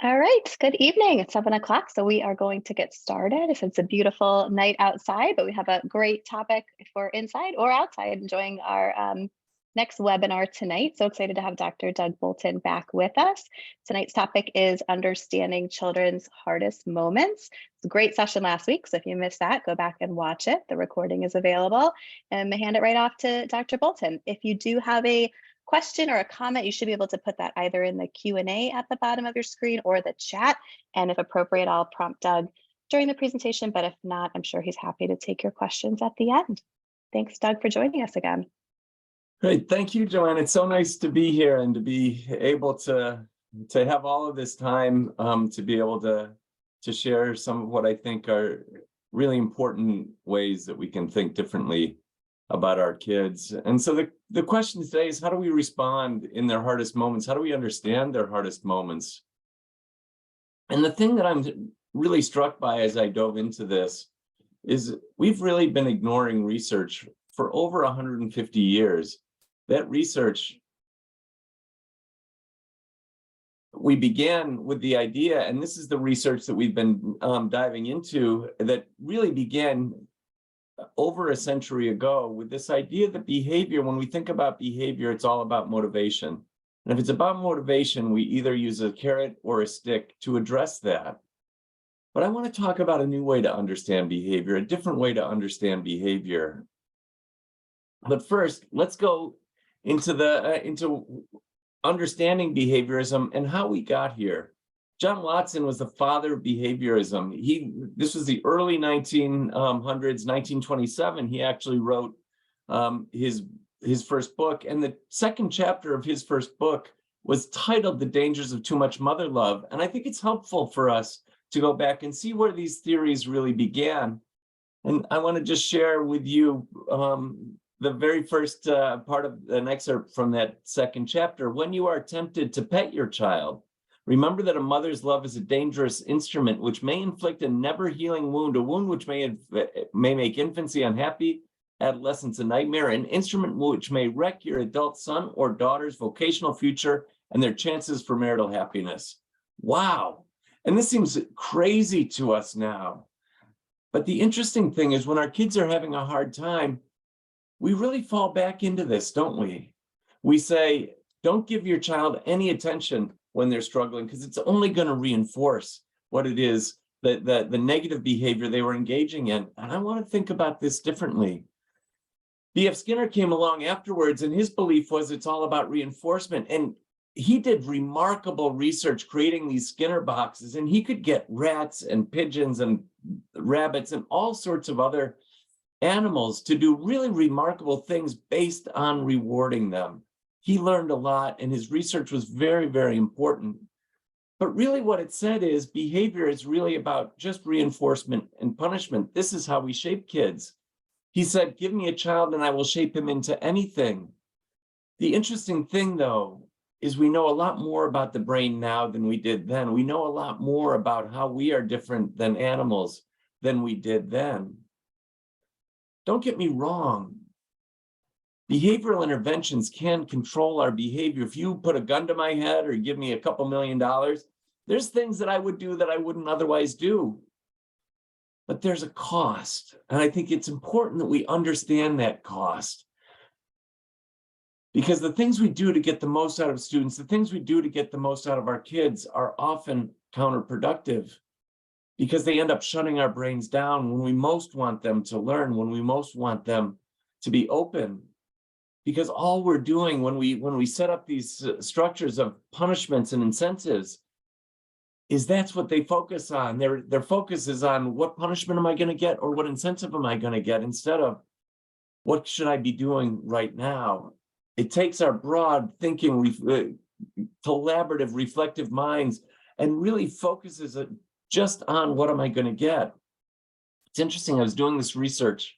All right, good evening. It's 7 o'clock, so we are going to get started. It's a beautiful night outside, but we have a great topic if we're inside or outside enjoying our next webinar tonight. So excited to have Dr. Doug Bolton back with us. Tonight's topic is understanding children's hardest moments. It's a great session last week, so if you missed that, go back and watch it. The recording is available. And I'm gonna hand it right off to Dr. Bolton. If you do have a question or a comment, you should be able to put that either in the Q&A at the bottom of your screen or the chat. And if appropriate, I'll prompt Doug during the presentation, but if not, I'm sure he's happy to take your questions at the end. Thanks, Doug, for joining us again. Great, thank you, Joanne. It's so nice to be here and to be able to have all of this time to be able to share some of what I think are really important ways that we can think differently about our kids. And so the question today is, how do we respond in their hardest moments? How do we understand their hardest moments? And the thing that I'm really struck by as I dove into this is we've really been ignoring research for over 150 years. That research, we began with the idea, and this is the research that we've been diving into, that really began over a century ago with this idea that behavior, when we think about behavior, it's all about motivation. And if it's about motivation, we either use a carrot or a stick to address that. But I want to talk about a new way to understand behavior, a different way to understand behavior. But first, let's go into understanding behaviorism and how we got here. John Watson was the father of behaviorism. This was the early 1900s, 1927. He actually wrote his first book, and the second chapter of his first book was titled "The Dangers of Too Much Mother Love." And I think it's helpful for us to go back and see where these theories really began. And I want to just share with you the very first part of an excerpt from that second chapter. When you are tempted to pet your child, remember that a mother's love is a dangerous instrument which may inflict a never-healing wound, a wound which may make infancy unhappy, adolescence a nightmare, an instrument which may wreck your adult son or daughter's vocational future and their chances for marital happiness. Wow. And this seems crazy to us now. But the interesting thing is when our kids are having a hard time, we really fall back into this, don't we? We say, don't give your child any attention when they're struggling, because it's only going to reinforce what it is, the negative behavior they were engaging in. And I want to think about this differently. B.F. Skinner came along afterwards, and his belief was it's all about reinforcement. And he did remarkable research creating these Skinner boxes, and he could get rats and pigeons and rabbits and all sorts of other animals to do really remarkable things based on rewarding them. He learned a lot, and his research was very, very important. But really what it said is behavior is really about just reinforcement and punishment. This is how we shape kids. He said, give me a child and I will shape him into anything. The interesting thing, though, is we know a lot more about the brain now than we did then. We know a lot more about how we are different than animals than we did then. Don't get me wrong. Behavioral interventions can control our behavior. If you put a gun to my head or give me a couple $1 million, there's things that I would do that I wouldn't otherwise do. But there's a cost. And I think it's important that we understand that cost. Because the things we do to get the most out of students, the things we do to get the most out of our kids are often counterproductive, because they end up shutting our brains down when we most want them to learn, when we most want them to be open. Because all we're doing when we set up these structures of punishments and incentives is that's what they focus on. Their focus is on what punishment am I going to get or what incentive am I going to get, instead of what should I be doing right now. It takes our broad thinking, collaborative, reflective minds and really focuses it just on what am I going to get. It's interesting. I was doing this research,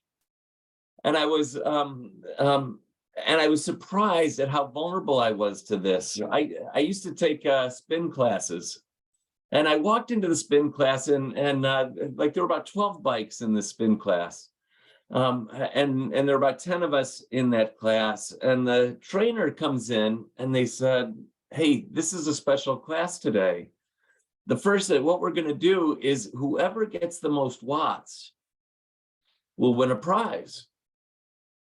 and I was surprised at how vulnerable I was to this. I used to take spin classes, and I walked into the spin class, and like there were about 12 bikes in the spin class, and there were about 10 of us in that class. And the trainer comes in, and they said, "Hey, this is a special class today." The first, what we're going to do is whoever gets the most watts will win a prize.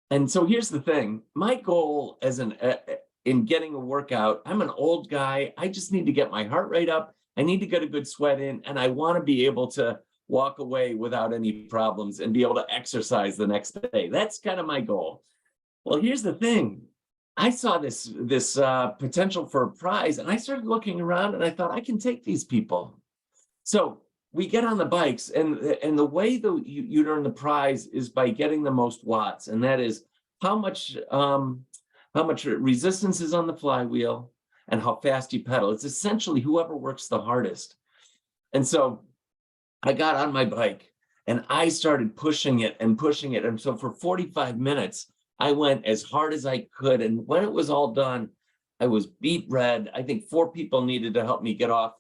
And so here's the thing. My goal as in getting a workout, I'm an old guy. I just need to get my heart rate up. I need to get a good sweat in, and I want to be able to walk away without any problems and be able to exercise the next day. That's kind of my goal. Well, here's the thing. I saw this potential for a prize, and I started looking around, and I thought, I can take these people. So we get on the bikes, and the way that you earn the prize is by getting the most watts, and that is how much resistance is on the flywheel and how fast you pedal. It's essentially whoever works the hardest. And so I got on my bike and I started pushing it. And so for 45 minutes, I went as hard as I could. And when it was all done, I was beat red. I think 4 people needed to help me get off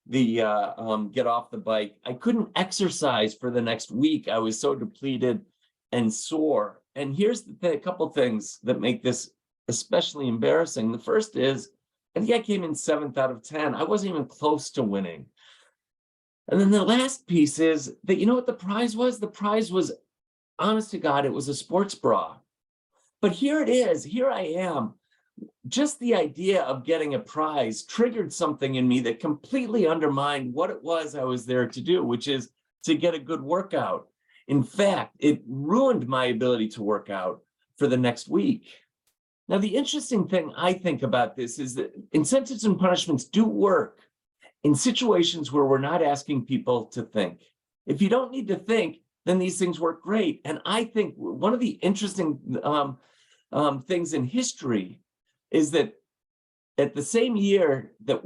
the bike. I couldn't exercise for the next week. I was so depleted and sore. And here's a couple things that make this especially embarrassing. The first is, I think I came in 7th out of 10. I wasn't even close to winning. And then the last piece is that, you know what the prize was? The prize was, honest to God, it was a sports bra. But here it is, here I am. Just the idea of getting a prize triggered something in me that completely undermined what it was I was there to do, which is to get a good workout. In fact, it ruined my ability to work out for the next week. Now, the interesting thing I think about this is that incentives and punishments do work in situations where we're not asking people to think. If you don't need to think, then these things work great. And I think one of the interesting things in history is that at the same year that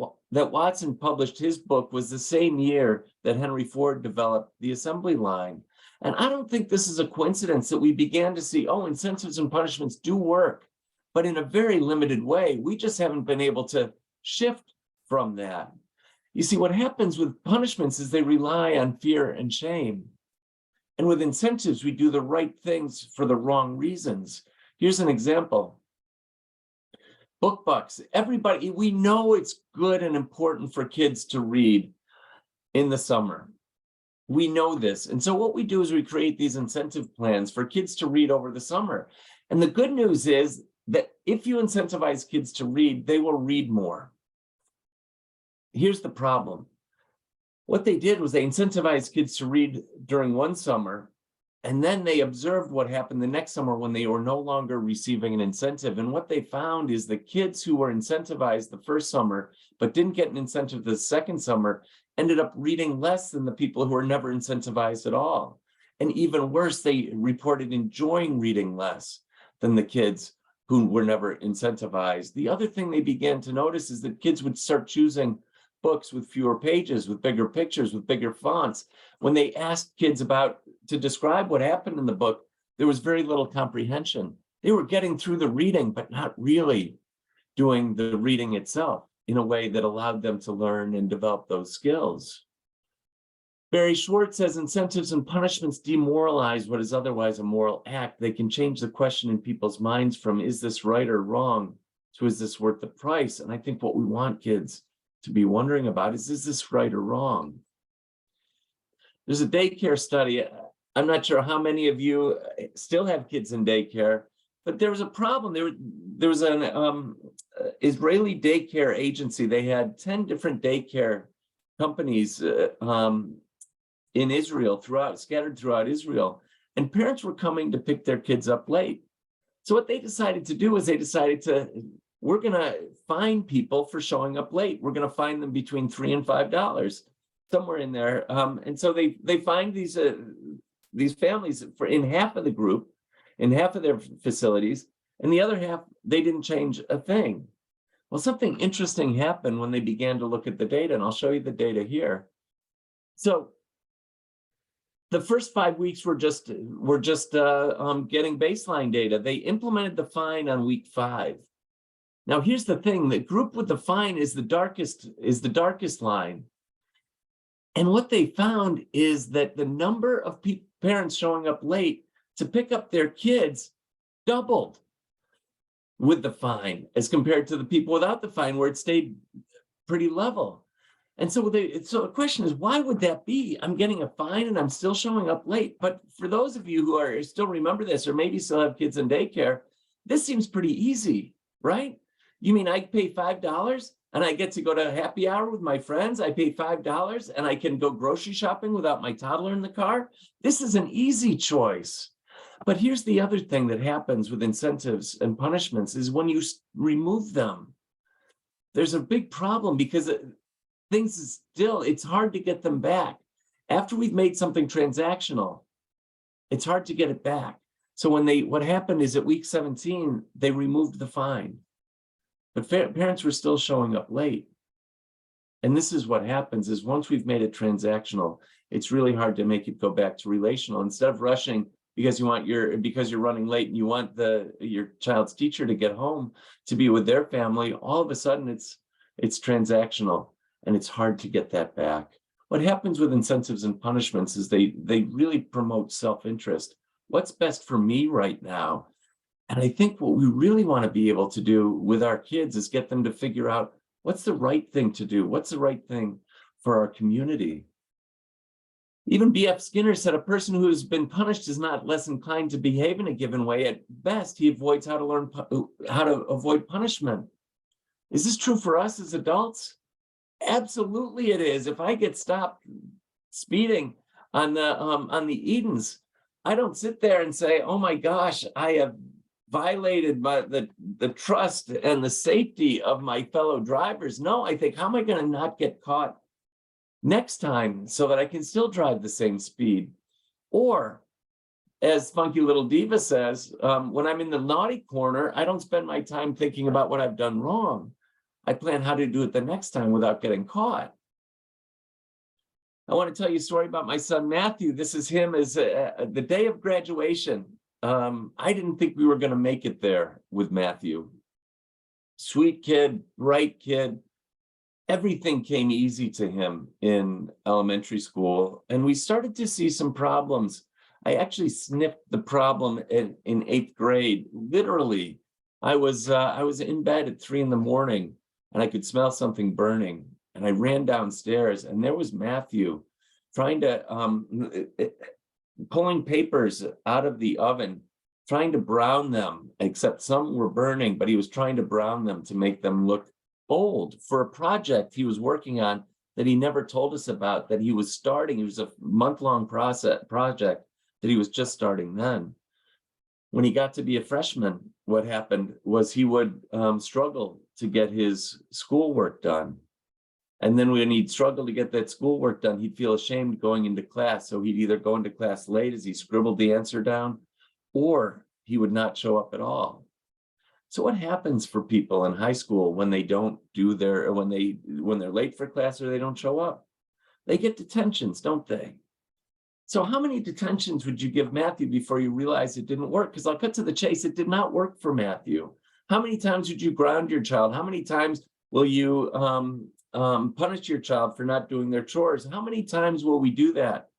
Watson published his book was the same year that Henry Ford developed the assembly line. And I don't think this is a coincidence that we began to see, oh, incentives and punishments do work, but in a very limited way. We just haven't been able to shift from that. You see, what happens with punishments is they rely on fear and shame. And with incentives, we do the right things for the wrong reasons. Here's an example. Book bucks. Everybody, we know it's good and important for kids to read in the summer. We know this. And so what we do is we create these incentive plans for kids to read over the summer. And the good news is that if you incentivize kids to read, they will read more. Here's the problem. What they did was they incentivized kids to read during one summer, and then they observed what happened the next summer when they were no longer receiving an incentive. And what they found is the kids who were incentivized the first summer, but didn't get an incentive the second summer, ended up reading less than the people who were never incentivized at all. And even worse, they reported enjoying reading less than the kids who were never incentivized. The other thing they began to notice is that kids would start choosing books with fewer pages, with bigger pictures, with bigger fonts. When they asked kids to describe what happened in the book, there was very little comprehension. They were getting through the reading, but not really doing the reading itself in a way that allowed them to learn and develop those skills. Barry Schwartz says incentives and punishments demoralize what is otherwise a moral act. They can change the question in people's minds from, is this right or wrong, to, is this worth the price? And I think what we want kids to be wondering about is this right or wrong? There's a daycare study. I'm not sure how many of you still have kids in daycare, but there was a problem. There was an Israeli daycare agency. They had 10 different daycare companies in Israel, scattered throughout Israel, and parents were coming to pick their kids up late. So what they decided to do is we're going to fine people for showing up late. We're going to fine them between $3 and $5, somewhere in there. And so they fined these families in half of the group, in half of their facilities, and the other half, they didn't change a thing. Well, something interesting happened when they began to look at the data, and I'll show you the data here. So the first 5 weeks were just getting baseline data. They implemented the fine on week 5. Now, here's the thing: the group with the fine is the darkest line. And what they found is that the number of parents showing up late to pick up their kids doubled with the fine as compared to the people without the fine, where it stayed pretty level. And so the question is, why would that be? I'm getting a fine and I'm still showing up late. But for those of you who are still remember this, or maybe still have kids in daycare, this seems pretty easy, right? You mean I pay $5 and I get to go to happy hour with my friends? I pay $5 and I can go grocery shopping without my toddler in the car? This is an easy choice. But here's the other thing that happens with incentives and punishments is when you remove them, there's a big problem because it's hard to get them back. After we've made something transactional, it's hard to get it back. So what happened is at week 17, they removed the fine, but parents were still showing up late. And this is what happens is once we've made it transactional, it's really hard to make it go back to relational. Instead of rushing because you're running late and you want your child's teacher to get home to be with their family, all of a sudden it's transactional. And it's hard to get that back. What happens with incentives and punishments is they really promote self-interest. What's best for me right now? And I think what we really want to be able to do with our kids is get them to figure out what's the right thing to do? What's the right thing for our community? Even B.F. Skinner said a person who has been punished is not less inclined to behave in a given way. At best, he avoids how to avoid punishment. Is this true for us as adults? Absolutely it is. If I get stopped speeding on the Edens, I don't sit there and say, oh my gosh, I have violated the trust and the safety of my fellow drivers. No, I think, how am I going to not get caught next time so that I can still drive the same speed? Or, as Funky Little Diva says, when I'm in the naughty corner, I don't spend my time thinking about what I've done wrong. I plan how to do it the next time without getting caught. I want to tell you a story about my son, Matthew. This is him as the day of graduation. I didn't think we were going to make it there with Matthew. Sweet kid, bright kid. Everything came easy to him in elementary school. And we started to see some problems. I actually sniffed the problem in 8th grade. Literally, I was in bed at 3 a.m. and I could smell something burning. And I ran downstairs and there was Matthew trying to, pulling papers out of the oven, trying to brown them, except some were burning, but he was trying to brown them to make them look old for a project he was working on that he never told us about, that he was starting. It was a month-long project that he was just starting then. When he got to be a freshman, what happened was he would struggle to get his schoolwork done. And then when he'd struggle to get that schoolwork done, he'd feel ashamed going into class. So he'd either go into class late as he scribbled the answer down, or he would not show up at all. So what happens for people in high school when they don't do when they're late for class or they don't show up? They get detentions, don't they? So how many detentions would you give Matthew before you realize it didn't work? Because I'll cut to the chase, it did not work for Matthew. How many times would you ground your child? How many times will you punish your child for not doing their chores? How many times will we do that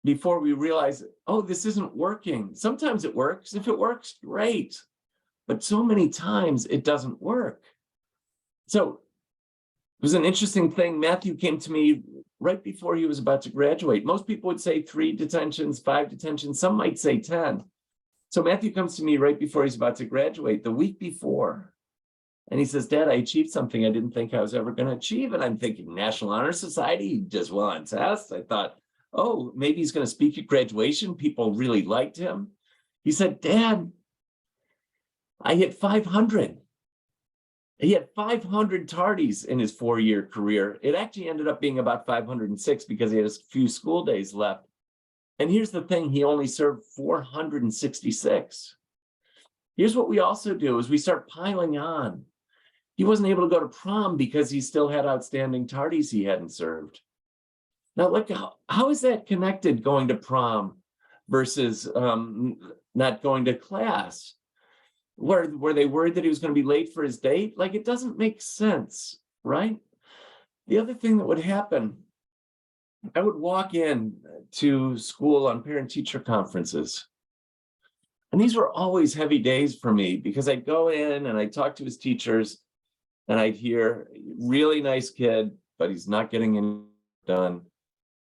before we realize, oh, this isn't working? Sometimes it works. If it works, great. But so many times it doesn't work. So it was an interesting thing. Matthew came to me right before he was about to graduate. Most people would say 3 detentions, 5 detentions. Some might say 10. So Matthew comes to me right before he's about to graduate, the week before. And he says, Dad, I achieved something I didn't think I was ever going to achieve. And I'm thinking, National Honor Society, he does well on tests. I thought, oh, maybe he's going to speak at graduation. People really liked him. He said, Dad, I hit 500. He had 500 tardies in his 4-year career. It actually ended up being about 506 because he had a few school days left. And here's the thing, he only served 466. Here's what we also do is we start piling on. He wasn't able to go to prom because he still had outstanding tardies he hadn't served. Now, look, how is that connected, going to prom versus not going to class? Were they worried that he was going to be late for his date? Like, it doesn't make sense, right? The other thing that would happen, I would walk in to school on parent-teacher conferences. And these were always heavy days for me because I'd go in and I'd talk to his teachers and I'd hear, really nice kid, but he's not getting any done.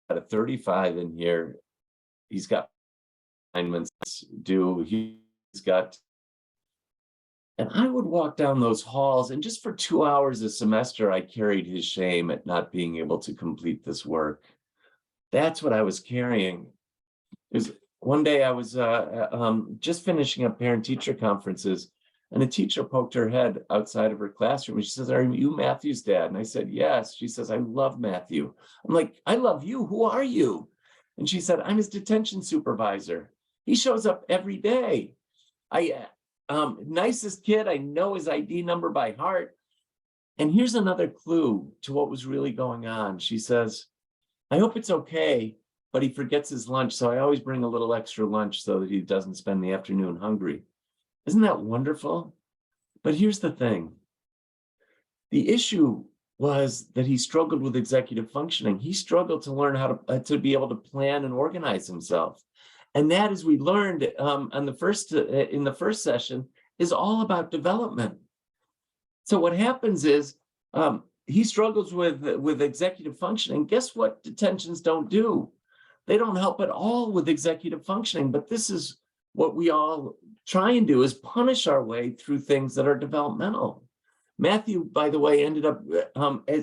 At a 35 in here, he's got assignments due. He's got, and I would walk down those halls, and just for 2 hours a semester, I carried his shame at not being able to complete this work. That's what I was carrying. There's one day I was just finishing up parent-teacher conferences, and a teacher poked her head outside of her classroom, and she says, "Are you Matthew's dad?" And I said, "Yes." She says, "I love Matthew." I'm like, "I love you. Who are you?" And she said, "I'm his detention supervisor. He shows up every day. Nicest kid. I know his ID number by heart." And here's another clue to what was really going on. She says, "I hope it's okay, but he forgets his lunch, so I always bring a little extra lunch so that he doesn't spend the afternoon hungry." Isn't that wonderful? But here's the thing. The issue was that he struggled with executive functioning. He struggled to learn how to be able to plan and organize himself. And that, as we learned in the first session, is all about development. So what happens is he struggles with executive functioning. Guess what detentions don't do? They don't help at all with executive functioning, but this is what we all try and do, is punish our way through things that are developmental. Matthew, by the way, ended up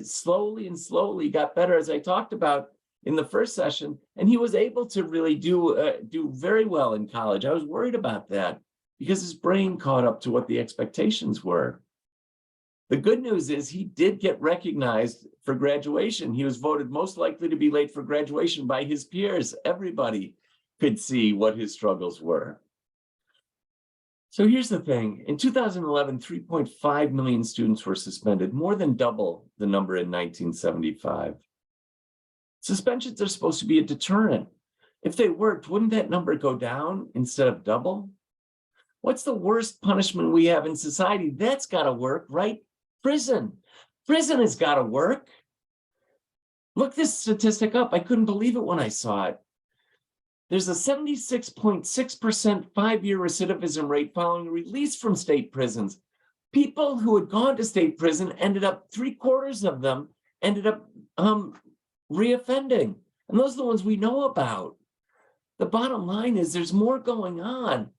slowly and slowly got better, as I talked about in the first session, and he was able to really do very well in college. I was worried about that because his brain caught up to what the expectations were. The good news is he did get recognized for graduation. He was voted most likely to be late for graduation by his peers. Everybody could see what his struggles were. So here's the thing. In 2011, 3.5 million students were suspended, more than double the number in 1975. Suspensions are supposed to be a deterrent. If they worked, wouldn't that number go down instead of double? What's the worst punishment we have in society? That's got to work, right? Prison. Prison has got to work. Look this statistic up. I couldn't believe it when I saw it. There's a 76.6% 5-year recidivism rate following release from state prisons. People who had gone to state prison ended up, 3/4 of them ended up reoffending. And those are the ones we know about. The bottom line is there's more going on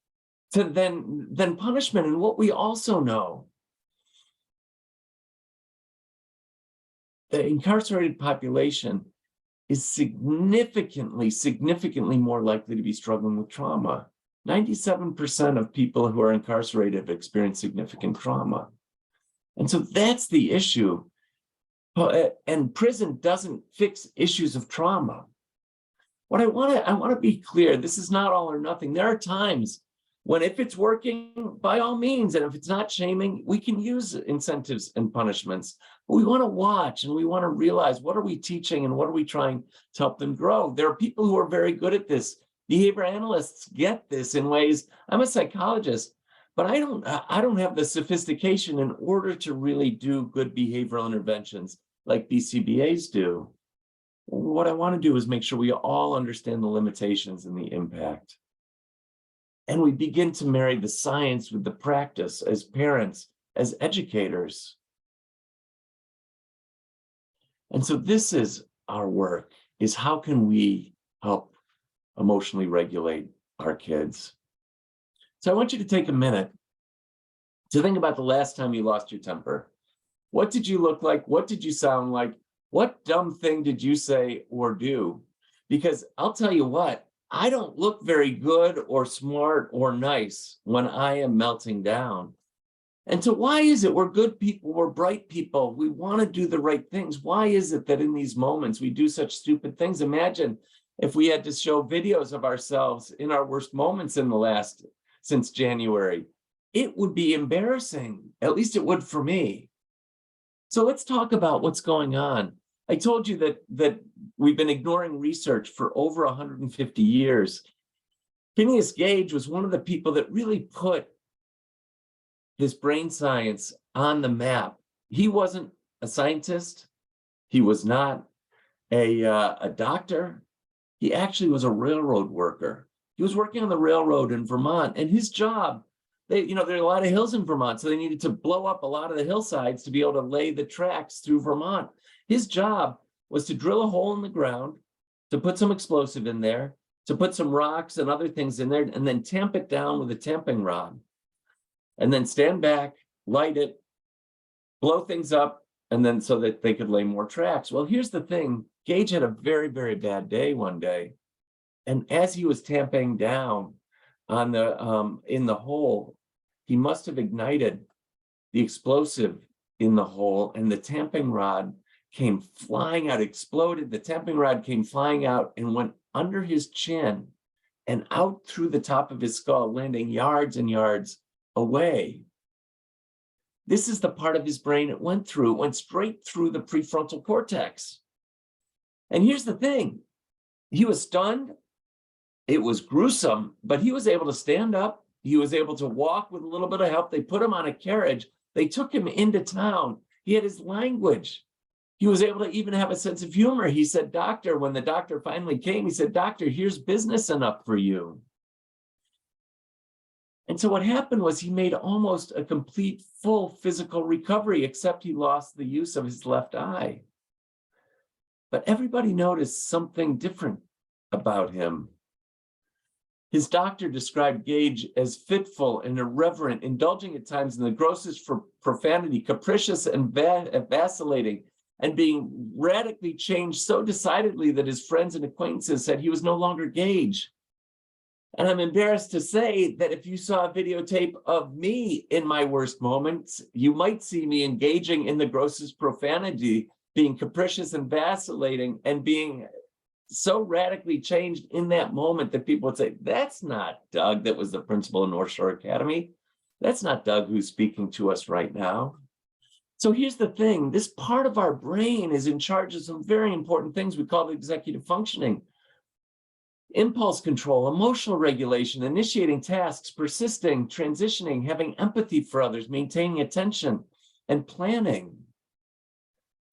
than punishment. And what we also know, the incarcerated population is significantly more likely to be struggling with trauma. 97% of people who are incarcerated have experienced significant trauma. And so that's the issue. And prison doesn't fix issues of trauma. What I want to be clear, this is not all or nothing. There are times when, if it's working, by all means, and if it's not shaming, we can use incentives and punishments. But we want to watch, and we want to realize, what are we teaching and what are we trying to help them grow? There are people who are very good at this. Behavior analysts get this in ways. I'm a psychologist, but I don't have the sophistication in order to really do good behavioral interventions like BCBAs do. What I want to do is make sure we all understand the limitations and the impact. And we begin to marry the science with the practice as parents, as educators. And so this is our work, is how can we help emotionally regulate our kids? So I want you to take a minute to think about the last time you lost your temper. What did you look like? What did you sound like? What dumb thing did you say or do? Because I'll tell you what, I don't look very good or smart or nice when I am melting down. And so why is it we're good people, we're bright people, we want to do the right things? Why is it that in these moments we do such stupid things? Imagine if we had to show videos of ourselves in our worst moments since January. It would be embarrassing, at least it would for me. So let's talk about what's going on. I told you that we've been ignoring research for over 150 years. Phineas Gage was one of the people that really put this brain science on the map. He wasn't a scientist. He was not a doctor. He actually was a railroad worker. He was working on the railroad in Vermont, and his job, there are a lot of hills in Vermont, so they needed to blow up a lot of the hillsides to be able to lay the tracks through Vermont. His job was to drill a hole in the ground, to put some explosive in there, to put some rocks and other things in there, and then tamp it down with a tamping rod. And then stand back, light it, blow things up, and then so that they could lay more tracks. Well, here's the thing. Gage had a very, very bad day one day. And as he was tamping down on the in the hole, he must have ignited the explosive in the hole, and the tamping rod came flying out, exploded. The tamping rod came flying out and went under his chin and out through the top of his skull, landing yards and yards away. This is the part of his brain it went through. It went straight through the prefrontal cortex. And here's the thing. He was stunned. It was gruesome, but he was able to stand up. He was able to walk with a little bit of help. They put him on a carriage. They took him into town. He had his language. He was able to even have a sense of humor. He said, "Doctor," when the doctor finally came, he said, "Doctor, here's business enough for you." And so what happened was he made almost a complete, full physical recovery, except he lost the use of his left eye. But everybody noticed something different about him. His doctor described Gage as fitful and irreverent, indulging at times in the grossest profanity, capricious and vacillating, and being radically changed so decidedly that his friends and acquaintances said he was no longer Gage. And I'm embarrassed to say that if you saw a videotape of me in my worst moments, you might see me engaging in the grossest profanity, being capricious and vacillating, and being so radically changed in that moment that people would say, "That's not Doug that was the principal of North Shore Academy. That's not Doug who's speaking to us right now." So here's the thing. This part of our brain is in charge of some very important things we call executive functioning. Impulse control, emotional regulation, initiating tasks, persisting, transitioning, having empathy for others, maintaining attention, and planning.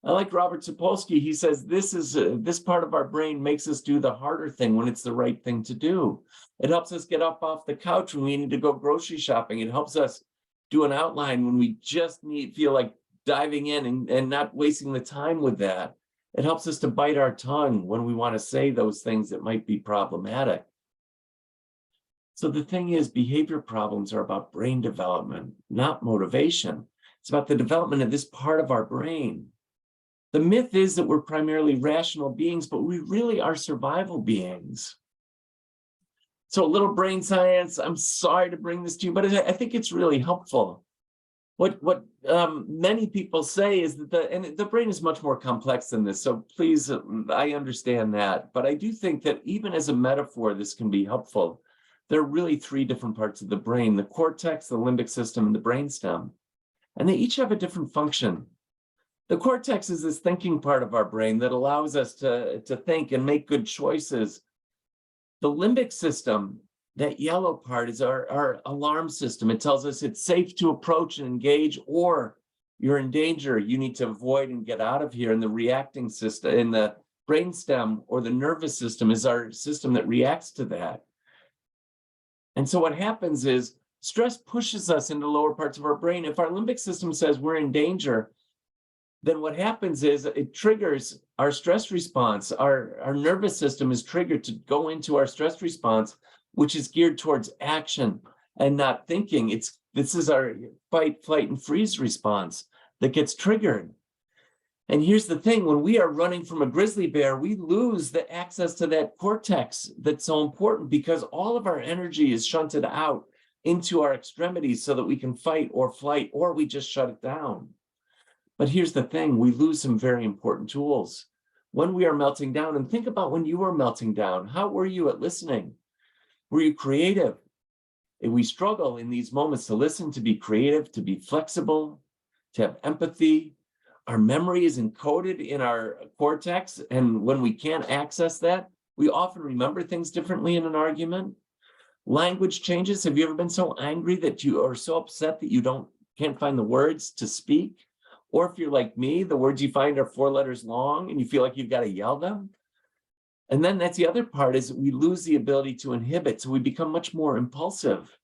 I like Robert Sapolsky. He says this part of our brain makes us do the harder thing when it's the right thing to do. It helps us get up off the couch when we need to go grocery shopping. It helps us do an outline when we just feel like diving in and not wasting the time with that. It helps us to bite our tongue when we want to say those things that might be problematic. So the thing is, behavior problems are about brain development, not motivation. It's about the development of this part of our brain. The myth is that we're primarily rational beings, but we really are survival beings. So a little brain science, I'm sorry to bring this to you, but I think it's really helpful. What many people say is that the brain is much more complex than this. So please, I understand that. But I do think that even as a metaphor, this can be helpful. There are really three different parts of the brain: the cortex, the limbic system, and the brainstem. And they each have a different function. The cortex is this thinking part of our brain that allows us to think and make good choices. The limbic system, that yellow part, is our alarm system. It tells us it's safe to approach and engage, or you're in danger. You need to avoid and get out of here. And the reacting system in the brainstem, or the nervous system, is our system that reacts to that. And so what happens is stress pushes us into lower parts of our brain. If our limbic system says we're in danger, then what happens is it triggers our stress response. Our nervous system is triggered to go into our stress response, which is geared towards action and not thinking. This is our fight, flight, and freeze response that gets triggered. And here's the thing: when we are running from a grizzly bear, we lose the access to that cortex that's so important, because all of our energy is shunted out into our extremities so that we can fight or flight, or we just shut it down. But here's the thing: we lose some very important tools when we are melting down. And think about when you were melting down. How were you at listening? Were you creative? And we struggle in these moments to listen, to be creative, to be flexible, to have empathy. Our memory is encoded in our cortex, and when we can't access that, we often remember things differently in an argument. Language changes. Have you ever been so angry that you are so upset that you can't find the words to speak? Or if you're like me, the words you find are 4 letters long and you feel like you've got to yell them. And then that's the other part, is we lose the ability to inhibit. So we become much more impulsive.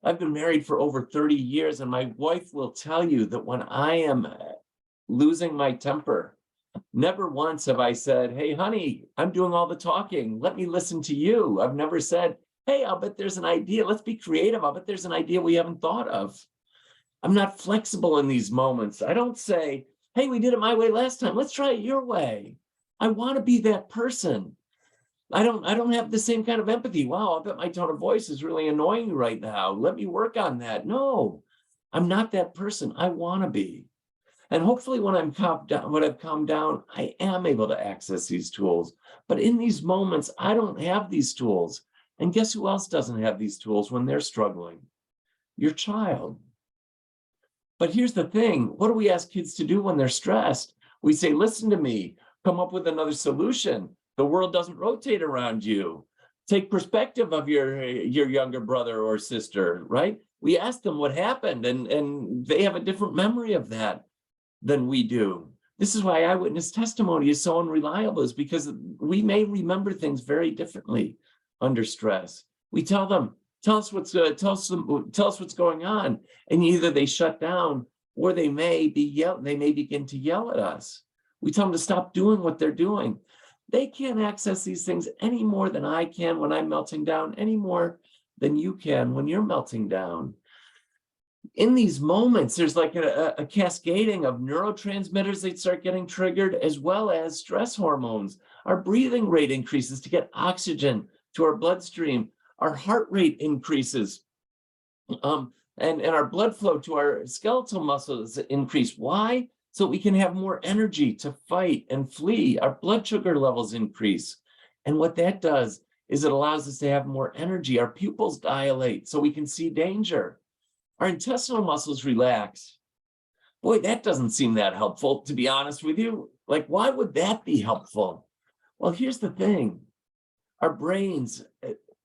I've been married for over 30 years, and my wife will tell you that when I am losing my temper, Never once have I said, hey, honey, I'm doing all the talking. Let me listen to you. I've never said, hey, I'll bet there's an idea. Let's be creative. I'll bet there's an idea we haven't thought of. I'm not flexible in these moments. I don't say, hey, we did it my way last time. Let's try it your way. I want to be that person. I don't have the same kind of empathy. Wow, I bet my tone of voice is really annoying you right now. Let me work on that. No, I'm not that person. I want to be. And hopefully when I've calmed down, I am able to access these tools. But in these moments, I don't have these tools. And guess who else doesn't have these tools when they're struggling? Your child. But here's the thing. What do we ask kids to do when they're stressed? We say, listen to me, come up with another solution. The world doesn't rotate around you. Take perspective of your younger brother or sister, right? We ask them what happened, and they have a different memory of that than we do. This is why eyewitness testimony is so unreliable, is because we may remember things very differently under stress. We tell them, tell us what's going on, and either they shut down or they may begin to yell at us. We tell them to stop doing what they're doing. They can't access these things any more than I can when I'm melting down, any more than you can when you're melting down. In these moments, there's like a cascading of neurotransmitters that start getting triggered, as well as stress hormones. Our breathing rate increases to get oxygen to our bloodstream. Our heart rate increases, and our blood flow to our skeletal muscles increase. Why? So we can have more energy to fight and flee. Our blood sugar levels increase. And what that does is it allows us to have more energy. Our pupils dilate so we can see danger. Our intestinal muscles relax. Boy, that doesn't seem that helpful, to be honest with you. Like, why would that be helpful? Well, here's the thing. Our brains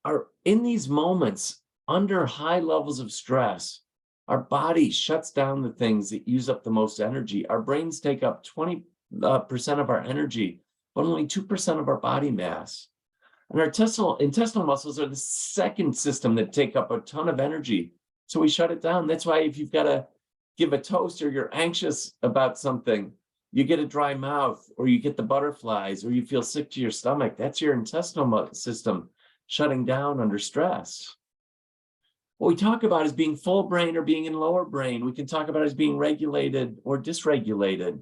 are in these moments under high levels of stress. Our body shuts down the things that use up the most energy. Our brains take up 20% of our energy, but only 2% of our body mass. And our intestinal muscles are the second system that take up a ton of energy. So we shut it down. That's why if you've got to give a toast or you're anxious about something, you get a dry mouth or you get the butterflies or you feel sick to your stomach. That's your intestinal system shutting down under stress. What we talk about is being full brain or being in lower brain. We can talk about it as being regulated or dysregulated.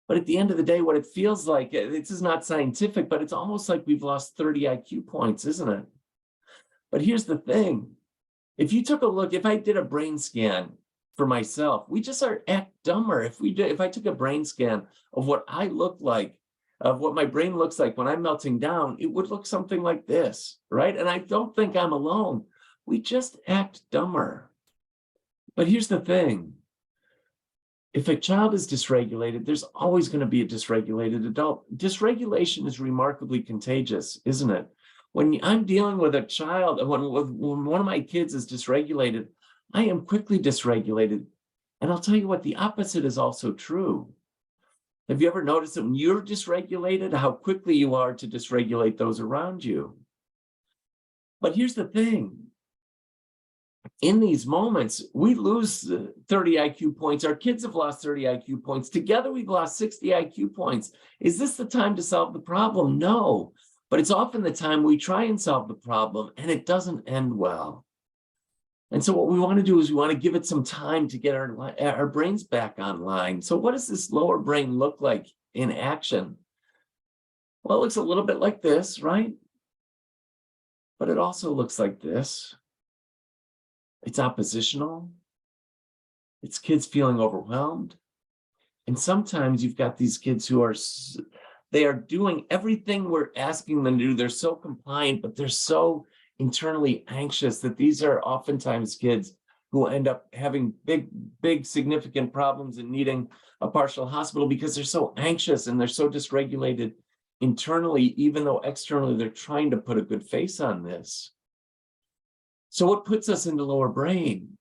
But at the end of the day, what it feels like, this is not scientific, but it's almost like we've lost 30 IQ points, isn't it? But here's the thing. If you took a look, if I did a brain scan for myself, we just act dumber. If I took a brain scan of what I look like, of what my brain looks like when I'm melting down, it would look something like this, right? And I don't think I'm alone. We just act dumber. But here's the thing. If a child is dysregulated, there's always going to be a dysregulated adult. Dysregulation is remarkably contagious, isn't it? When I'm dealing with a child, when one of my kids is dysregulated, I am quickly dysregulated. And I'll tell you what, the opposite is also true. Have you ever noticed that when you're dysregulated, how quickly you are to dysregulate those around you? But here's the thing. In these moments, we lose 30 IQ points. Our kids have lost 30 IQ points. Together, we've lost 60 IQ points. Is this the time to solve the problem? No. But it's often the time we try and solve the problem, and it doesn't end well. And so what we want to do is we want to give it some time to get our brains back online. So what does this lower brain look like in action? Well, it looks a little bit like this, right? But it also looks like this. It's oppositional. It's kids feeling overwhelmed. And sometimes you've got these kids who they are doing everything we're asking them to do. They're so compliant, but they're so internally anxious that these are oftentimes kids who end up having big, significant problems and needing a partial hospital because they're so anxious and they're so dysregulated internally, even though externally they're trying to put a good face on this. So what puts us in the lower brain?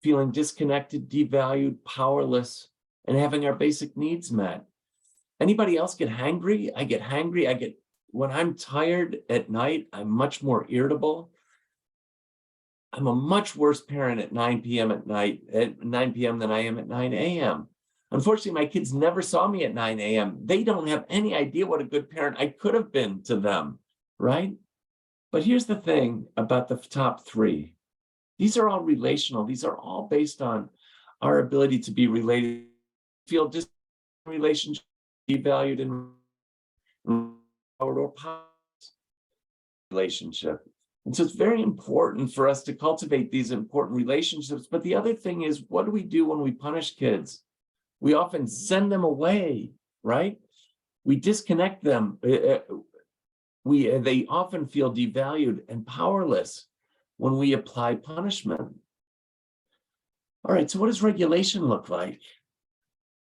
Feeling disconnected, devalued, powerless, and having our basic needs met. Anybody else get hangry? I get hangry. When I'm tired at night, I'm much more irritable. I'm a much worse parent at 9 p.m. at 9 p.m. than I am at 9 a.m. Unfortunately, my kids never saw me at 9 a.m. They don't have any idea what a good parent I could have been to them, right? But here's the thing about the top three. These are all relational. These are all based on our ability to be related, feel just relationship, be valued and or relationship. And so it's very important for us to cultivate these important relationships. But the other thing is, what do we do when we punish kids? We often send them away, right? We disconnect them. They often feel devalued and powerless when we apply punishment. All right, so what does regulation look like?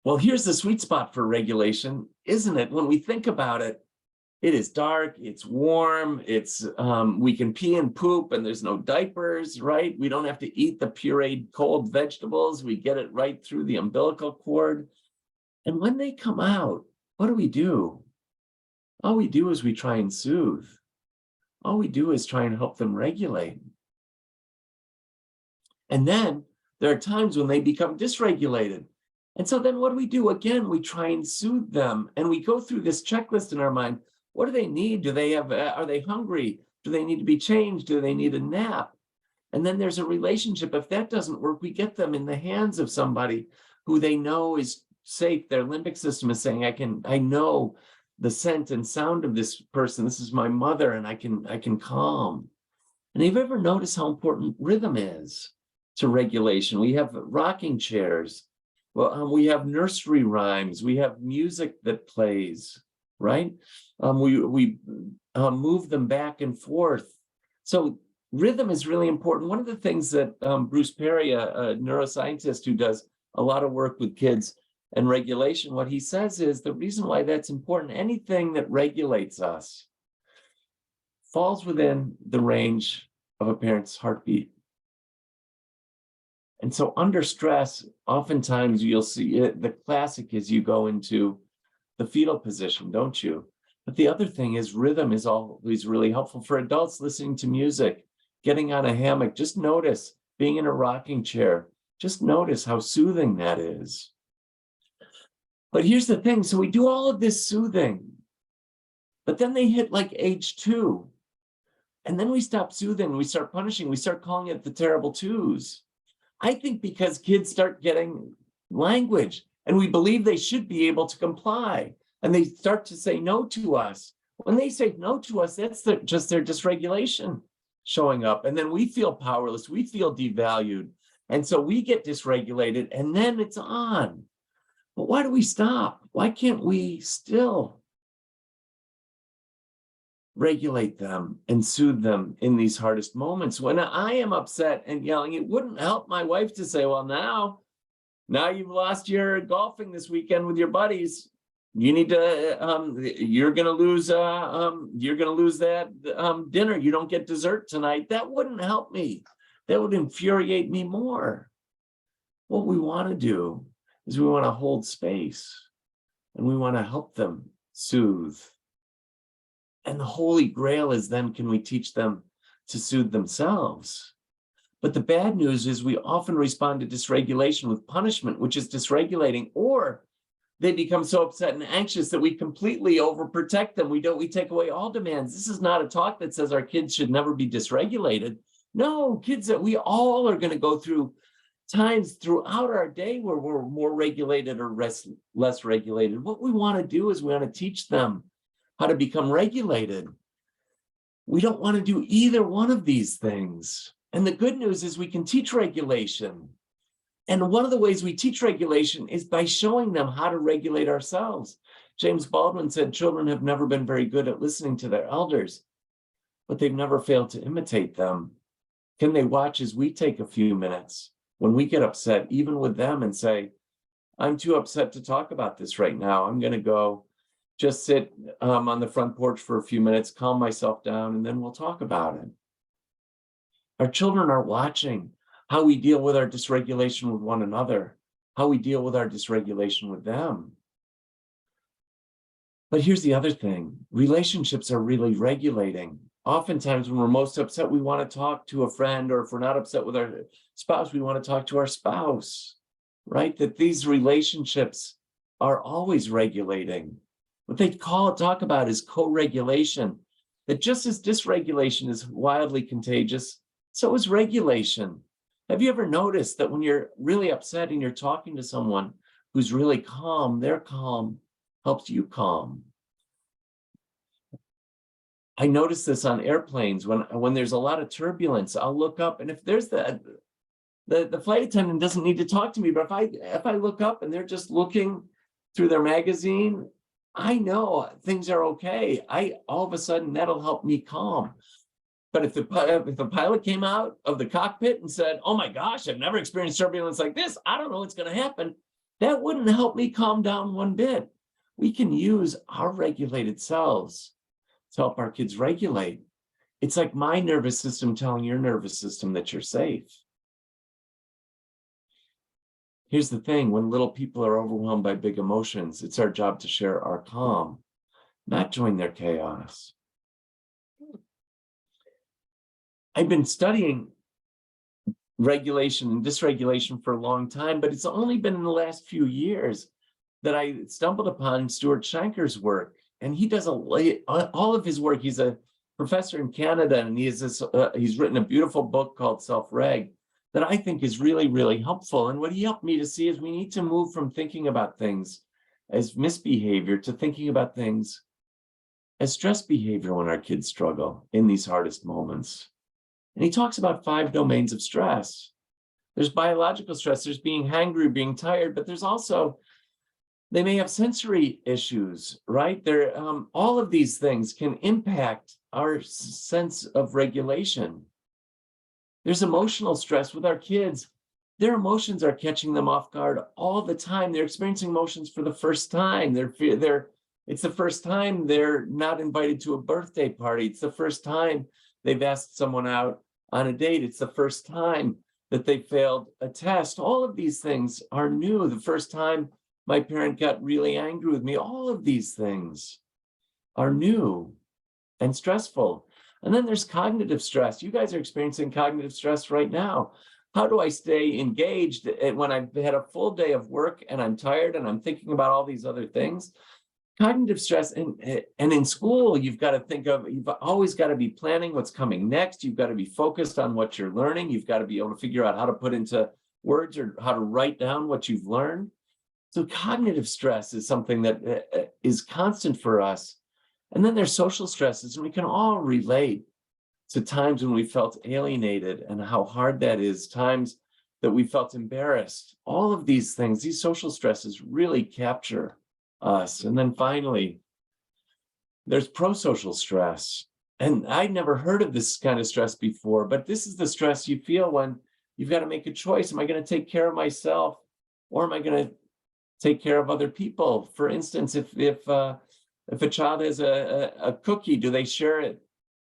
Well, here's the sweet spot for regulation, isn't it? When we think about it, it is dark, it's warm, we can pee and poop and there's no diapers, right? We don't have to eat the pureed cold vegetables. We get it right through the umbilical cord. And when they come out, what do? All we do is we try and soothe. All we do is try and help them regulate. And then there are times when they become dysregulated. And so then what do? Again, we try and soothe them. And we go through this checklist in our mind. What do they need? Are they hungry? Do they need to be changed? Do they need a nap? And then there's a relationship. If that doesn't work, we get them in the hands of somebody who they know is safe. Their limbic system is saying, I know the scent and sound of this person. This is my mother, and I can calm. And have you ever noticed how important rhythm is to regulation? We have rocking chairs. Well, we have nursery rhymes. We have music that plays, right? We move them back and forth. So rhythm is really important. One of the things that Bruce Perry, a neuroscientist who does a lot of work with kids and regulation, what he says is the reason why that's important, anything that regulates us falls within the range of a parent's heartbeat. And so under stress, oftentimes you'll see it, the classic is you go into the fetal position, don't you? But the other thing is rhythm is always really helpful for adults listening to music, getting on a hammock. Just notice being in a rocking chair. Just notice how soothing that is. But here's the thing. So we do all of this soothing, but then they hit like age 2. And then we stop soothing, we start punishing, we start calling it the terrible twos. I think because kids start getting language and we believe they should be able to comply and they start to say no to us. When they say no to us, that's just their dysregulation showing up. And then we feel powerless, we feel devalued. And so we get dysregulated and then it's on. But why do we stop? Why can't we still regulate them and soothe them in these hardest moments? When I am upset and yelling, it wouldn't help my wife to say, well, now you've lost your golfing this weekend with your buddies. You need to, you're going to lose that dinner. You don't get dessert tonight. That wouldn't help me. That would infuriate me more. What we want to do is we want to hold space and we want to help them soothe. And the holy grail is then, can we teach them to soothe themselves? But the bad news is we often respond to dysregulation with punishment, which is dysregulating, or they become so upset and anxious that we completely overprotect them. We take away all demands. This is not a talk that says our kids should never be dysregulated. No, kids, that we all are going to go through times throughout our day where we're more regulated or less regulated. What we want to do is we want to teach them how to become regulated. We don't want to do either one of these things. And the good news is we can teach regulation. And one of the ways we teach regulation is by showing them how to regulate ourselves. James Baldwin said children have never been very good at listening to their elders, but they've never failed to imitate them. Can they watch as we take a few minutes when we get upset, even with them, and say, I'm too upset to talk about this right now. I'm going to go just sit on the front porch for a few minutes, calm myself down, and then we'll talk about it. Our children are watching how we deal with our dysregulation with one another, how we deal with our dysregulation with them. But here's the other thing. Relationships are really regulating. Oftentimes when we're most upset, we want to talk to a friend, or if we're not upset with our spouse, we want to talk to our spouse, right? That these relationships are always regulating. What they talk about is co-regulation, that just as dysregulation is wildly contagious, so is regulation. Have you ever noticed that when you're really upset and you're talking to someone who's really calm, their calm helps you calm? I notice this on airplanes when there's a lot of turbulence. I'll look up, and if there's the flight attendant doesn't need to talk to me, but if I look up and they're just looking through their magazine, I know things are okay. All of a sudden that'll help me calm. But if the pilot came out of the cockpit and said, "Oh my gosh, I've never experienced turbulence like this. I don't know what's going to happen," that wouldn't help me calm down one bit. We can use our regulated selves to help our kids regulate. It's like my nervous system telling your nervous system that you're safe. Here's the thing, when little people are overwhelmed by big emotions, it's our job to share our calm, not join their chaos. I've been studying regulation and dysregulation for a long time, but it's only been in the last few years that I stumbled upon Stuart Shanker's work. And he does all of his work. He's a professor in Canada, and he's written a beautiful book called Self-Reg that I think is really, really helpful. And what he helped me to see is we need to move from thinking about things as misbehavior to thinking about things as stress behavior when our kids struggle in these hardest moments. And he talks about 5 domains of stress. There's biological stress, there's being hangry, being tired, but there's also, they may have sensory issues, right? All of these things can impact our sense of regulation. There's emotional stress with our kids. Their emotions are catching them off guard all the time. They're experiencing emotions for the first time. It's the first time they're not invited to a birthday party. It's the first time they've asked someone out on a date. It's the first time that they failed a test. All of these things are new. The first time my parent got really angry with me. All of these things are new and stressful. And then there's cognitive stress. You guys are experiencing cognitive stress right now. How do I stay engaged when I've had a full day of work and I'm tired and I'm thinking about all these other things? Cognitive stress, and in school, you've always got to be planning what's coming next. You've got to be focused on what you're learning. You've got to be able to figure out how to put into words or how to write down what you've learned. So cognitive stress is something that is constant for us. And then there's social stresses, and we can all relate to times when we felt alienated and how hard that is, times that we felt embarrassed. All of these things, these social stresses really capture us. And then finally, there's pro-social stress. And I'd never heard of this kind of stress before, but this is the stress you feel when you've got to make a choice. Am I going to take care of myself, or am I going to take care of other people? For instance, if a child has a cookie, do they share it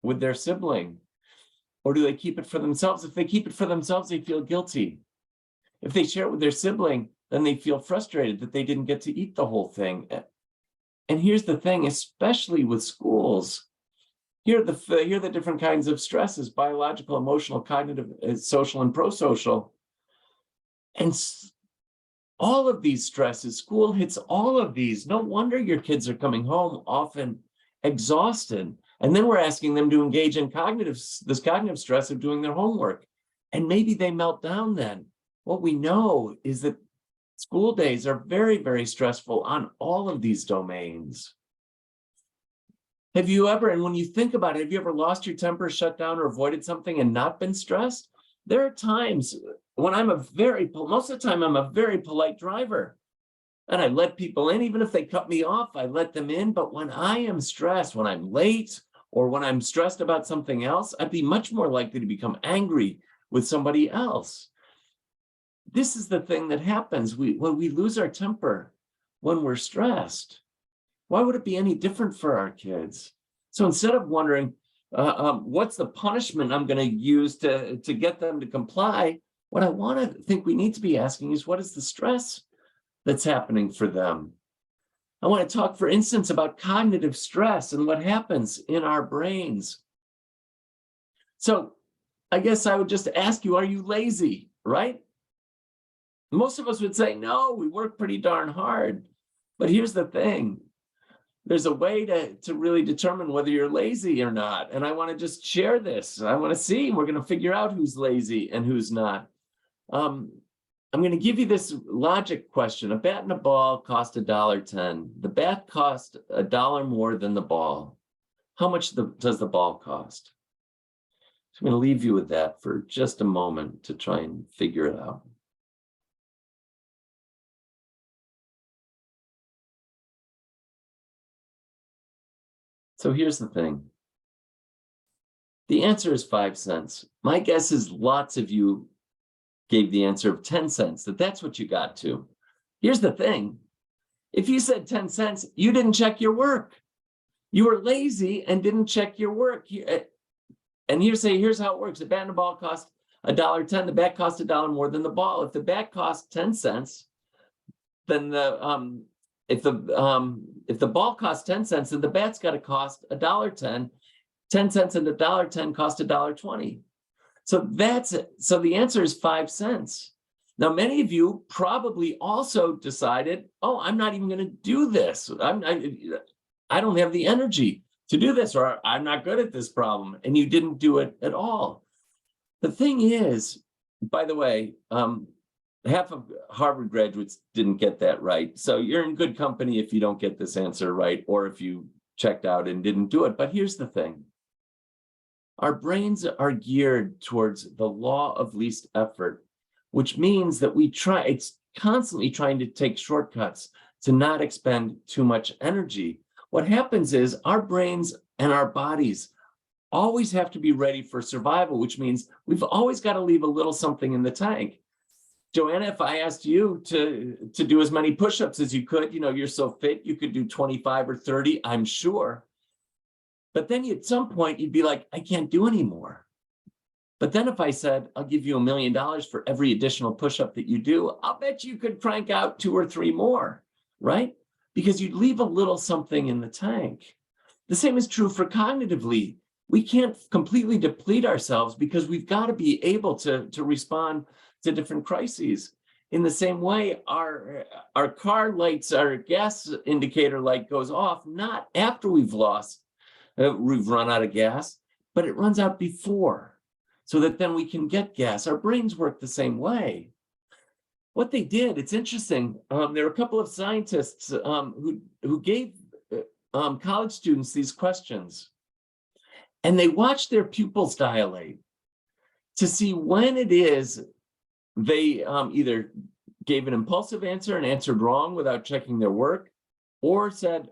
with their sibling, or do they keep it for themselves? If they keep it for themselves, they feel guilty. If they share it with their sibling, then they feel frustrated that they didn't get to eat the whole thing. And here's the thing, especially with schools, here are the different kinds of stresses: biological, emotional, cognitive, social, and pro-social. And all of these stresses, school hits all of these. No wonder your kids are coming home often exhausted. And then we're asking them to engage in this cognitive stress of doing their homework. And maybe they melt down then. What we know is that school days are very, very stressful on all of these domains. Have you ever, and when you think about it, have you ever lost your temper, shut down, or avoided something and not been stressed? There are times when most of the time I'm a very polite driver. And I let people in, even if they cut me off, I let them in. But when I am stressed, when I'm late, or when I'm stressed about something else, I'd be much more likely to become angry with somebody else. This is the thing that happens when we lose our temper, when we're stressed. Why would it be any different for our kids? So instead of wondering, what's the punishment I'm going to use to get them to comply, what I want to think we need to be asking is, what is the stress that's happening for them? I want to talk, for instance, about cognitive stress and what happens in our brains. So I guess I would just ask you, are you lazy, right? Most of us would say, no, we work pretty darn hard. But here's the thing. There's a way to really determine whether you're lazy or not. And I want to just share this. I want to see, we're going to figure out who's lazy and who's not. I'm going to give you this logic question. A bat and a ball cost $1.10. The bat cost $1 more than the ball. How much does the ball cost? So I'm going to leave you with that for just a moment to try and figure it out. So here's the thing. The answer is 5 cents. My guess is lots of you gave the answer of 10 cents, that's what you got to. Here's the thing. If you said 10 cents, you didn't check your work. You were lazy and didn't check your work. And here's how it works. A bat and a ball cost $1.10. The bat cost $1 more than the ball. If the bat costs 10 cents, then if the ball costs 10 cents, then the bat's got to cost $1.10. 10 cents and $1.10 cost $1.20. So the answer is 5 cents. Now, many of you probably also decided, oh, I'm not even going to do this. I don't have the energy to do this, or I'm not good at this problem. And you didn't do it at all. The thing is, by the way, half of Harvard graduates didn't get that right. So you're in good company if you don't get this answer right, or if you checked out and didn't do it. But here's the thing. Our brains are geared towards the law of least effort, which means that it's constantly trying to take shortcuts to not expend too much energy. What happens is our brains and our bodies always have to be ready for survival, which means we've always got to leave a little something in the tank. Joanna, if I asked you to do as many push-ups as you could, you're so fit, you could do 25 or 30, I'm sure. But then at some point, you'd be like, I can't do anymore. But then if I said, I'll give you $1 million for every additional push-up that you do, I'll bet you could crank out 2 or 3 more, right? Because you'd leave a little something in the tank. The same is true for cognitively. We can't completely deplete ourselves because we've got to be able to respond to different crises. In the same way, our car lights, our gas indicator light goes off, not after we've run out of gas, but it runs out before, so that then we can get gas. Our brains work the same way. What they did, it's interesting. There were a couple of scientists who gave college students these questions, and they watched their pupils dilate to see when it is they either gave an impulsive answer and answered wrong without checking their work, or said,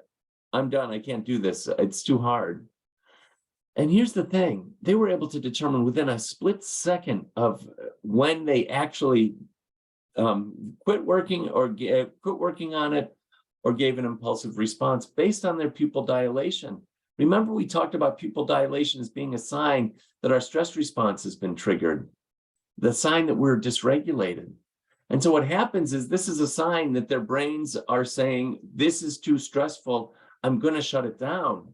I'm done, I can't do this, it's too hard. And here's the thing, they were able to determine within a split second of when they actually quit working on it or gave an impulsive response based on their pupil dilation. Remember, we talked about pupil dilation as being a sign that our stress response has been triggered, the sign that we're dysregulated. And so what happens is this is a sign that their brains are saying, this is too stressful, I'm going to shut it down.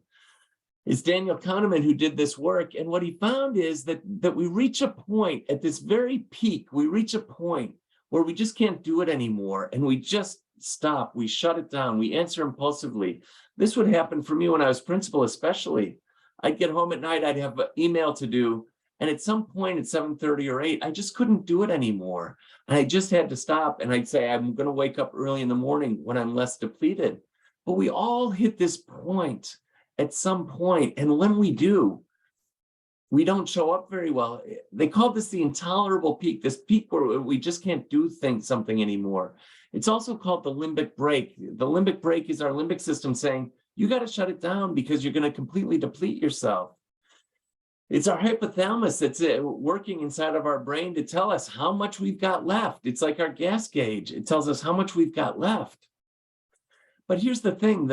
It's Daniel Kahneman who did this work. And what he found is that we reach a point at this very peak, we reach a point where we just can't do it anymore. And we just stop, we shut it down, we answer impulsively. This would happen for me when I was principal, especially. I'd get home at night, I'd have an email to do. And at some point at 7:30 or 8, I just couldn't do it anymore. And I just had to stop. And I'd say, I'm going to wake up early in the morning when I'm less depleted. But we all hit this point at some point. And when we do, we don't show up very well. They call this the intolerable peak, this peak where we just can't do something anymore. It's also called the limbic break. The limbic break is our limbic system saying, you got to shut it down because you're going to completely deplete yourself. It's our hypothalamus that's working inside of our brain to tell us how much we've got left. It's like our gas gauge. It tells us how much we've got left. But here's the thing,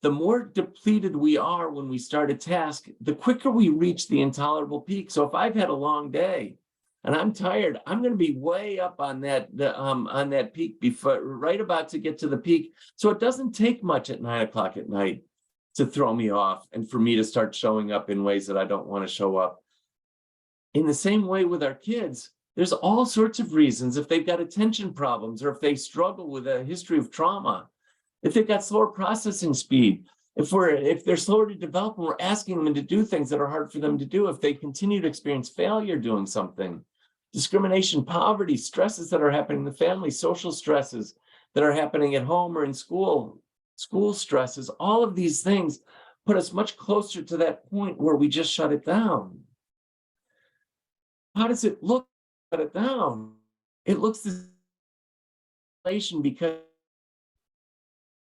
the more depleted we are when we start a task, the quicker we reach the intolerable peak. So if I've had a long day and I'm tired, I'm going to be way up on that peak before, right about to get to the peak. So it doesn't take much at 9 o'clock at night to throw me off and for me to start showing up in ways that I don't want to show up. In the same way with our kids, There's all sorts of reasons. If they've got attention problems, or if they struggle with a history of trauma, if they've got slower processing speed, if they're slower to develop and we're asking them to do things that are hard for them to do, if they continue to experience failure doing something, discrimination, poverty, stresses that are happening in the family, social stresses that are happening at home or in school, school stresses, all of these things put us much closer to that point where we just shut it down. How does it look? Shut it down. It looks dysregulation, because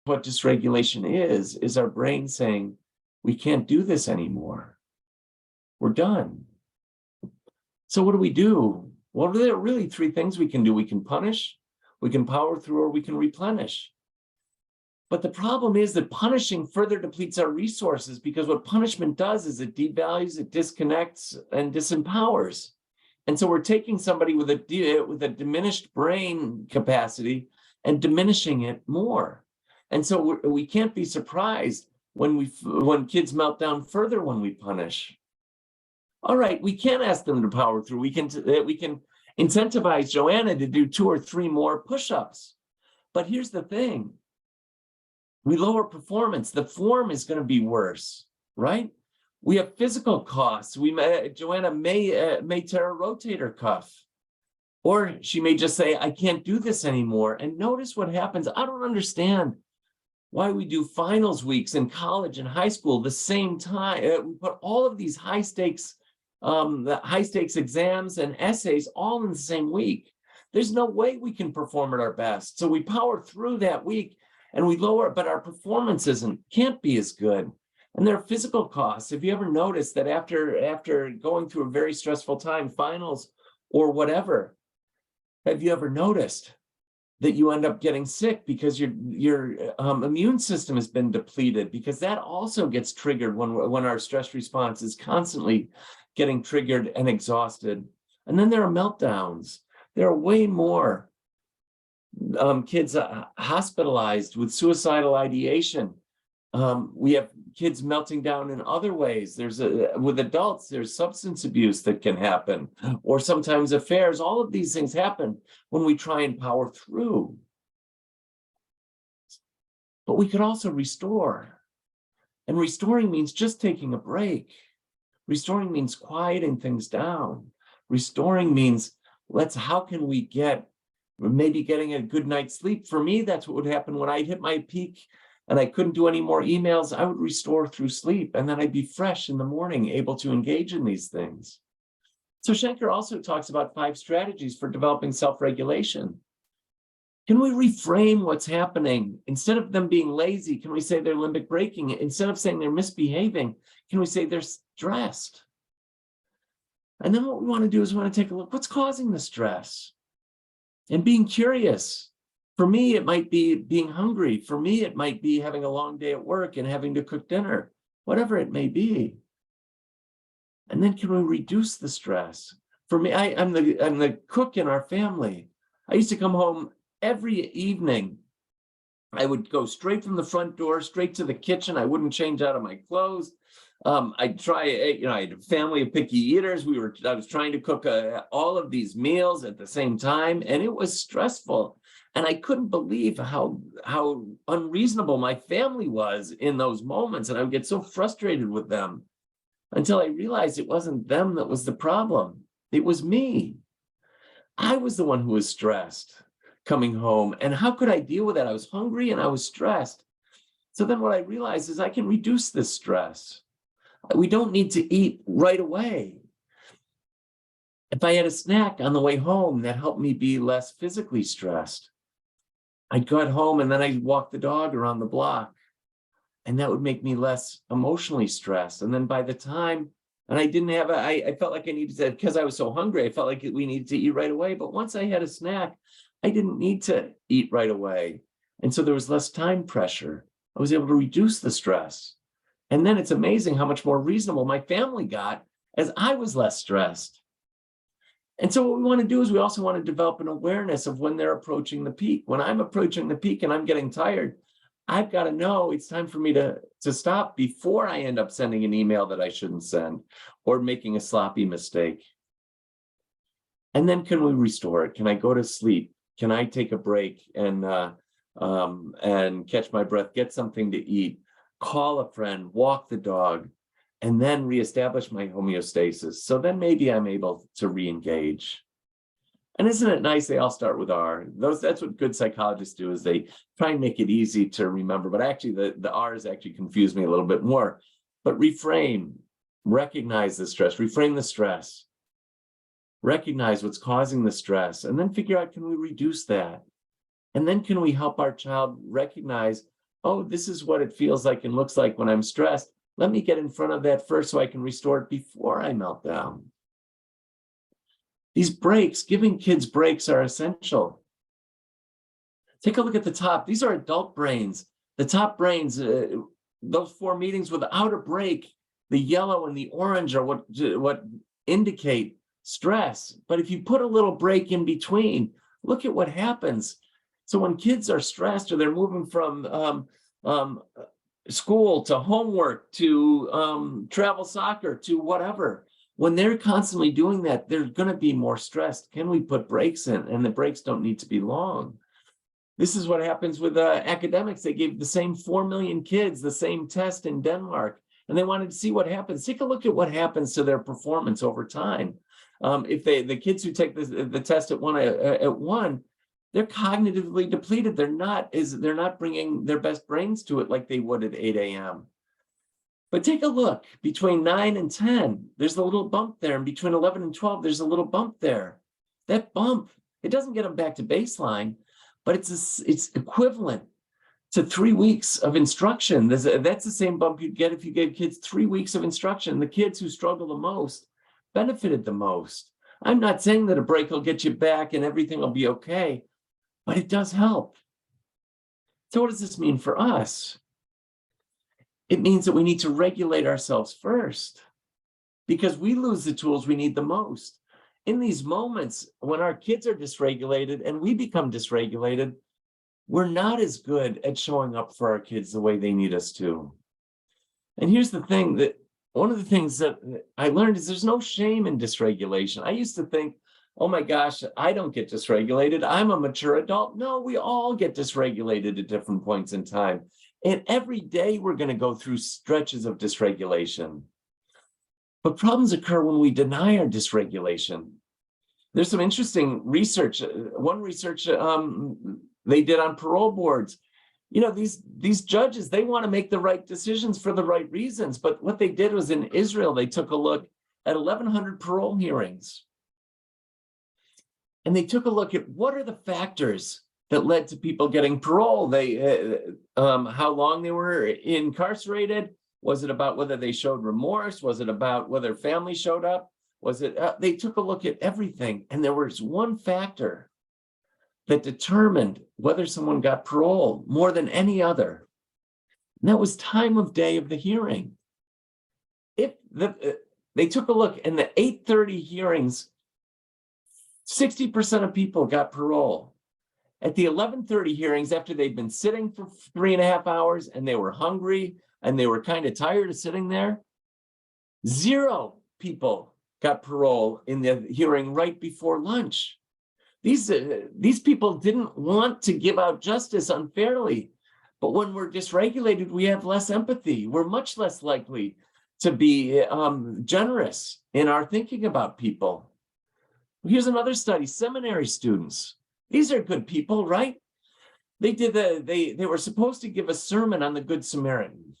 what dysregulation is our brain saying, we can't do this anymore. We're done. So what do we do? Well, there are really three things we can do. We can punish, we can power through, or we can replenish. But the problem is that punishing further depletes our resources, because what punishment does is it devalues, it disconnects, and disempowers. And so we're taking somebody with a diminished brain capacity and diminishing it more. And so we can't be surprised when kids melt down further when we punish. All right, we can't ask them to power through. We can incentivize Joanna to do 2 or 3 more push-ups. But here's the thing. We lower performance. The form is going to be worse, right? We have physical costs. Joanna may tear a rotator cuff, or she may just say, I can't do this anymore. And notice what happens. I don't understand why we do finals weeks in college and high school the same time. We put all of these high stakes exams and essays all in the same week. There's no way we can perform at our best. So we power through that week and we lower, but our performance can't be as good. And there are physical costs. Have you ever noticed that after going through a very stressful time, finals or whatever, have you ever noticed that you end up getting sick because your immune system has been depleted? Because that also gets triggered when our stress response is constantly getting triggered and exhausted. And then there are meltdowns. There are way more kids hospitalized with suicidal ideation. We have kids melting down in other ways. With adults, there's substance abuse that can happen, or sometimes affairs. All of these things happen when we try and power through. But we could also restore. And restoring means just taking a break. Restoring means quieting things down. Restoring means how can we maybe getting a good night's sleep. For me, that's what would happen when I hit my peak and I couldn't do any more emails. I would restore through sleep, and then I'd be fresh in the morning, able to engage in these things. So Schenker also talks about 5 strategies for developing self-regulation. Can we reframe what's happening? Instead of them being lazy, can we say they're limbic braking? Instead of saying they're misbehaving, can we say they're stressed? And then what we want to do is we want to take a look, what's causing the stress? And being curious. For me, it might be being hungry. For me, it might be having a long day at work and having to cook dinner, whatever it may be. And then can we reduce the stress? For me, I'm the cook in our family. I used to come home every evening. I would go straight from the front door, straight to the kitchen. I wouldn't change out of my clothes. I had a family of picky eaters. I was trying to cook all of these meals at the same time, and it was stressful. And I couldn't believe how unreasonable my family was in those moments. And I would get so frustrated with them until I realized it wasn't them that was the problem. It was me. I was the one who was stressed coming home. And how could I deal with that? I was hungry and I was stressed. So then what I realized is I can reduce this stress. We don't need to eat right away. If I had a snack on the way home, that helped me be less physically stressed. I'd go home and then I'd walk the dog around the block, and that would make me less emotionally stressed. And then by the time, and I felt like I needed to, because I was so hungry, I felt like we needed to eat right away. But once I had a snack, I didn't need to eat right away. And so there was less time pressure. I was able to reduce the stress. And then it's amazing how much more reasonable my family got as I was less stressed. And so what we want to do is we also want to develop an awareness of when they're approaching the peak. When I'm approaching the peak and I'm getting tired, I've got to know it's time for me to stop before I end up sending an email that I shouldn't send or making a sloppy mistake. And then can we restore it? Can I go to sleep? Can I take a break and catch my breath, get something to eat, call a friend, walk the dog, and then reestablish my homeostasis? So then maybe I'm able to re-engage. And isn't it nice? They all start with R. That's what good psychologists do, is they try and make it easy to remember. But actually, the R's actually confuse me a little bit more. But reframe, recognize the stress, reframe the stress, recognize what's causing the stress, and then figure out, can we reduce that? And then can we help our child recognize, oh, this is what it feels like and looks like when I'm stressed. Let me get in front of that first so I can restore it before I melt down. These breaks, giving kids breaks, are essential. Take a look at the top. These are adult brains. The top brains, those 4 meetings without a break, the yellow and the orange are what indicate stress. But if you put a little break in between, look at what happens. So when kids are stressed, or they're moving from school to homework to travel soccer to whatever, when they're constantly doing that, they're going to be more stressed. Can we put breaks in? And the breaks don't need to be long. This is what happens with academics. They gave the same 4 million kids the same test in Denmark, and they wanted to see what happens. Take a look at what happens to their performance over time. If the kids who take the test at one, they're cognitively depleted. They're not bringing their best brains to it like they would at 8 a.m. But take a look, between 9 and 10, there's a little bump there. And between 11 and 12, there's a little bump there. That bump, it doesn't get them back to baseline, but it's equivalent to 3 weeks of instruction. That's the same bump you'd get if you gave kids 3 weeks of instruction. The kids who struggle the most benefited the most. I'm not saying that a break will get you back and everything will be okay, but it does help. So what does this mean for us? It means that we need to regulate ourselves first, because we lose the tools we need the most. In these moments, when our kids are dysregulated and we become dysregulated, we're not as good at showing up for our kids the way they need us to. And here's the thing, that one of the things that I learned is there's no shame in dysregulation. I used to think, oh my gosh, I don't get dysregulated. I'm a mature adult. No, we all get dysregulated at different points in time. And every day we're going to go through stretches of dysregulation. But problems occur when we deny our dysregulation. There's some interesting research. One research they did on parole boards. You know, these judges, they want to make the right decisions for the right reasons. But what they did was, in Israel, they took a look at 1,100 parole hearings. And they took a look at what are the factors that led to people getting parole. How long they were incarcerated. Was it about whether they showed remorse? Was it about whether family showed up? Was it, they took a look at everything. And there was one factor that determined whether someone got parole more than any other. And that was time of day of the hearing. They took a look, in the 8:30 hearings, 60% of people got parole. At the 11:30 hearings, after they'd been sitting for 3.5 hours and they were hungry and they were kind of tired of sitting there, 0 people got parole in the hearing right before lunch. These people didn't want to give out justice unfairly, but when we're dysregulated, we have less empathy. We're much less likely to be generous in our thinking about people. Here's another study: seminary students. These are good people, right? They were supposed to give a sermon on the Good Samaritan.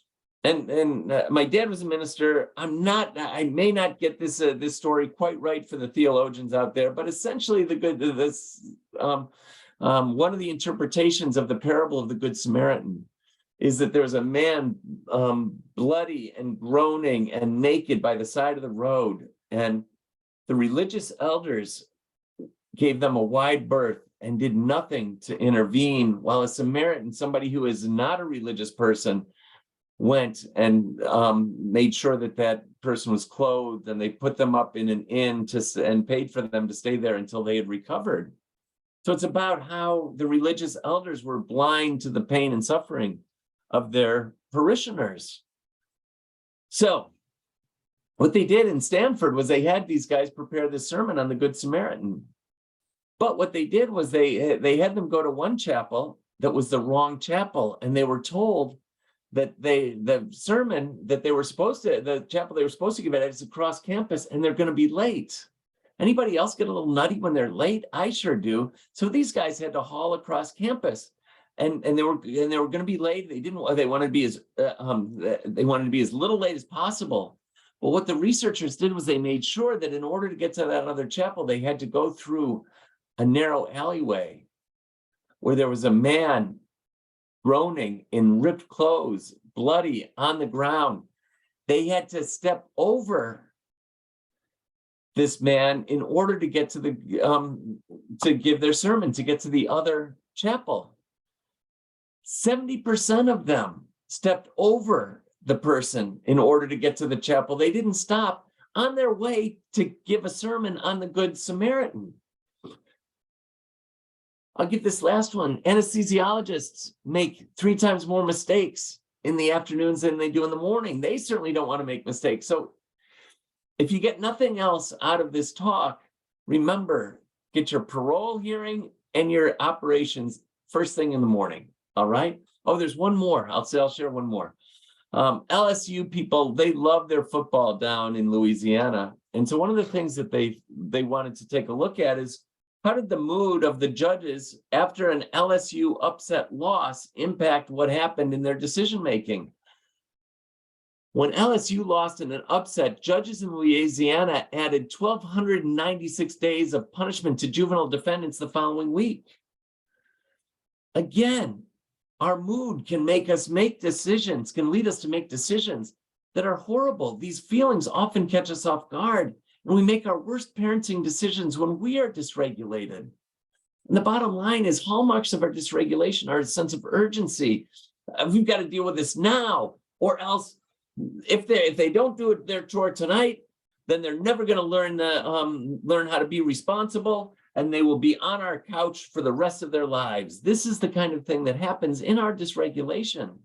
And my dad was a minister. I may not get this story quite right for the theologians out there, but essentially one of the interpretations of the parable of the Good Samaritan is that there was a man bloody and groaning and naked by the side of the road, and the religious elders gave them a wide berth and did nothing to intervene, while a Samaritan, somebody who is not a religious person, went and made sure that that person was clothed, and they put them up in an inn and paid for them to stay there until they had recovered. So it's about how the religious elders were blind to the pain and suffering of their parishioners. So What they did in Stanford was they had these guys prepare this sermon on the Good Samaritan. But what they did was they had them go to one chapel that was the wrong chapel, and they were told that the sermon that they were supposed to, the chapel they were supposed to give it is across campus, and they're going to be late. Anybody else get a little nutty when they're late? I sure do. So these guys had to haul across campus, and they were going to be late. They wanted to be as little late as possible. But what the researchers did was they made sure that in order to get to that other chapel, they had to go through a narrow alleyway where there was a man groaning in ripped clothes, bloody on the ground. They had to step over this man in order to get to to give their sermon, to get to the other chapel. 70% of them stepped over the person in order to get to the chapel. They didn't stop on their way to give a sermon on the Good Samaritan. I'll give this last one. Anesthesiologists make 3 times more mistakes in the afternoons than they do in the morning. They certainly don't want to make mistakes. So if you get nothing else out of this talk, remember, get your parole hearing and your operations first thing in the morning. All right. Oh, there's one more. I'll share one more. LSU people, they love their football down in Louisiana. And so one of the things that they wanted to take a look at is, how did the mood of the judges after an LSU upset loss impact what happened in their decision-making? When LSU lost in an upset, judges in Louisiana added 1,296 days of punishment to juvenile defendants the following week. Again, our mood can make us make decisions, can lead us to make decisions that are horrible. These feelings often catch us off guard, and we make our worst parenting decisions when we are dysregulated. And the bottom line is, hallmarks of our dysregulation are a sense of urgency. We've got to deal with this now, or else if they don't do their chore tonight, then they're never going to learn how to be responsible, and they will be on our couch for the rest of their lives. This is the kind of thing that happens in our dysregulation.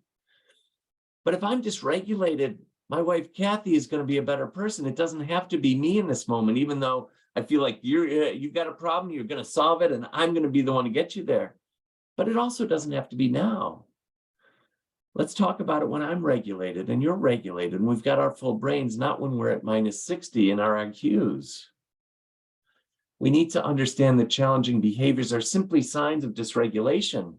But if I'm dysregulated, my wife Kathy is going to be a better person. It doesn't have to be me in this moment, even though I feel like you've got a problem, you're going to solve it, and I'm going to be the one to get you there. But it also doesn't have to be now. Let's talk about it when I'm regulated and you're regulated, and we've got our full brains, not when we're at -60 in our IQs. We need to understand that challenging behaviors are simply signs of dysregulation.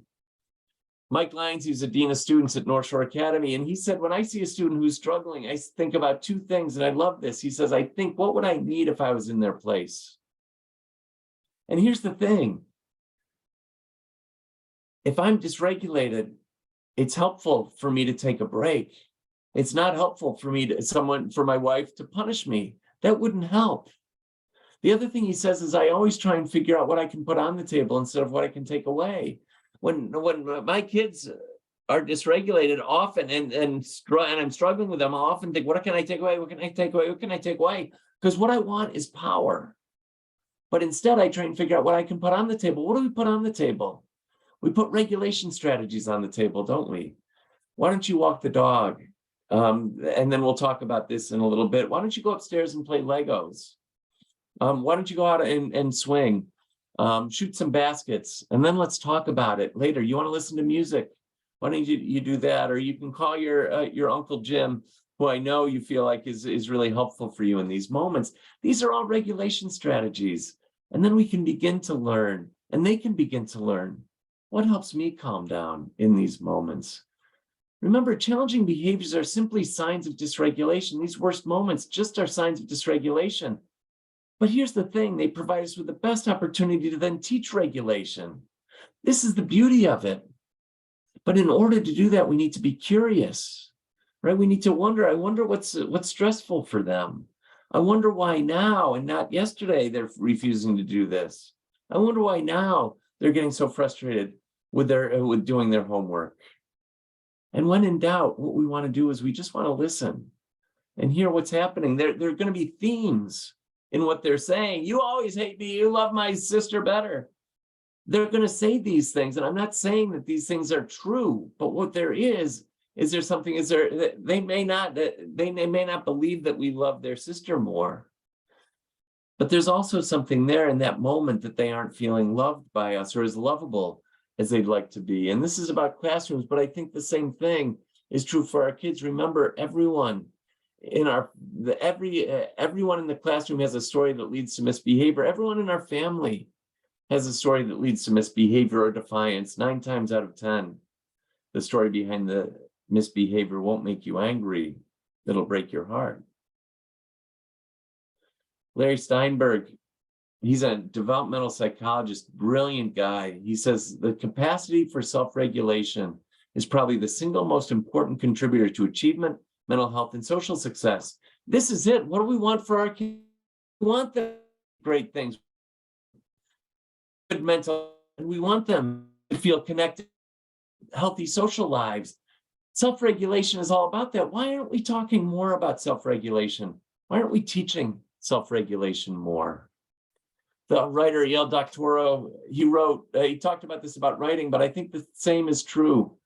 Mike Lyons, who's a dean of students at North Shore Academy, and he said, when I see a student who's struggling, I think about 2 things, and I love this. He says, I think, what would I need if I was in their place? And here's the thing. If I'm dysregulated, it's helpful for me to take a break. It's not helpful for my wife to punish me. That wouldn't help. The other thing he says is, I always try and figure out what I can put on the table instead of what I can take away. When my kids are dysregulated often and I'm struggling with them, I'll often think, what can I take away? What can I take away? What can I take away? Because what I want is power. But instead, I try and figure out what I can put on the table. What do we put on the table? We put regulation strategies on the table, don't we? Why don't you walk the dog? And then we'll talk about this in a little bit. Why don't you go upstairs and play Legos? Why don't you go out and swing? Shoot some baskets, and then let's talk about it later. You want to listen to music? Why don't you do that? Or you can call your Uncle Jim, who I know you feel like is really helpful for you in these moments. These are all regulation strategies. And then we can begin to learn, and they can begin to learn, what helps me calm down in these moments. Remember, challenging behaviors are simply signs of dysregulation. These worst moments just are signs of dysregulation. But here's the thing, they provide us with the best opportunity to then teach regulation. This is the beauty of it. But in order to do that, we need to be curious, right? We need to wonder, I wonder what's stressful for them. I wonder why now and not yesterday they're refusing to do this. I wonder why now they're getting so frustrated with doing their homework. And when in doubt, what we want to do is we just want to listen and hear what's happening. There are going to be themes in what they're saying. You always hate me. You love my sister better. They're going to say these things. And I'm not saying that these things are true, but what there is Is there something, is there, they may not believe that we love their sister more. But there's also something there in that moment that they aren't feeling loved by us or as lovable as they'd like to be. And this is about classrooms, but I think the same thing is true for our kids. Remember, everyone in everyone in the classroom has a story that leads to misbehavior. Everyone in our family has a story that leads to misbehavior or defiance. 9 times out of 10, the story behind the misbehavior won't make you angry. It'll break your heart. Larry Steinberg, he's a developmental psychologist, brilliant guy. He says the capacity for self-regulation is probably the single most important contributor to achievement, mental health, and social success. This is it. What do we want for our kids? We want them great things, good mental, and we want them to feel connected, healthy social lives. Self-regulation is all about that. Why aren't we talking more about self-regulation? Why aren't we teaching self-regulation more? The writer El Doctoro, he talked about this about writing, but I think the same is true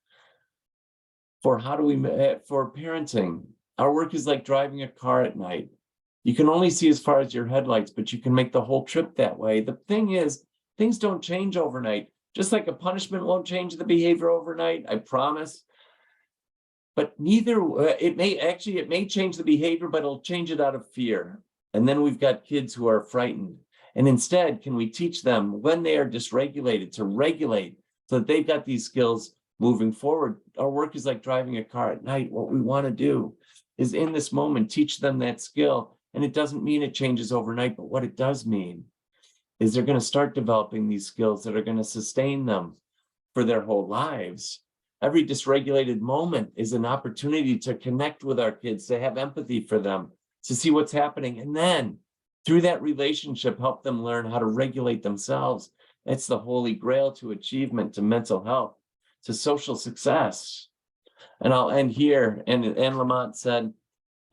for for parenting. Our work is like driving a car at night. You can only see as far as your headlights, but you can make the whole trip that way. The thing is, things don't change overnight. Just like a punishment won't change the behavior overnight, I promise. But it may change the behavior, but it'll change it out of fear. And then we've got kids who are frightened. And instead, can we teach them when they are dysregulated to regulate so that they've got these skills moving forward? Our work is like driving a car at night. What we want to do is in this moment, teach them that skill. And it doesn't mean it changes overnight, but what it does mean is they're going to start developing these skills that are going to sustain them for their whole lives. Every dysregulated moment is an opportunity to connect with our kids, to have empathy for them, to see what's happening. And then through that relationship, help them learn how to regulate themselves. That's the holy grail to achievement, to mental health, to social success. And I'll end here. And Anne Lamott said,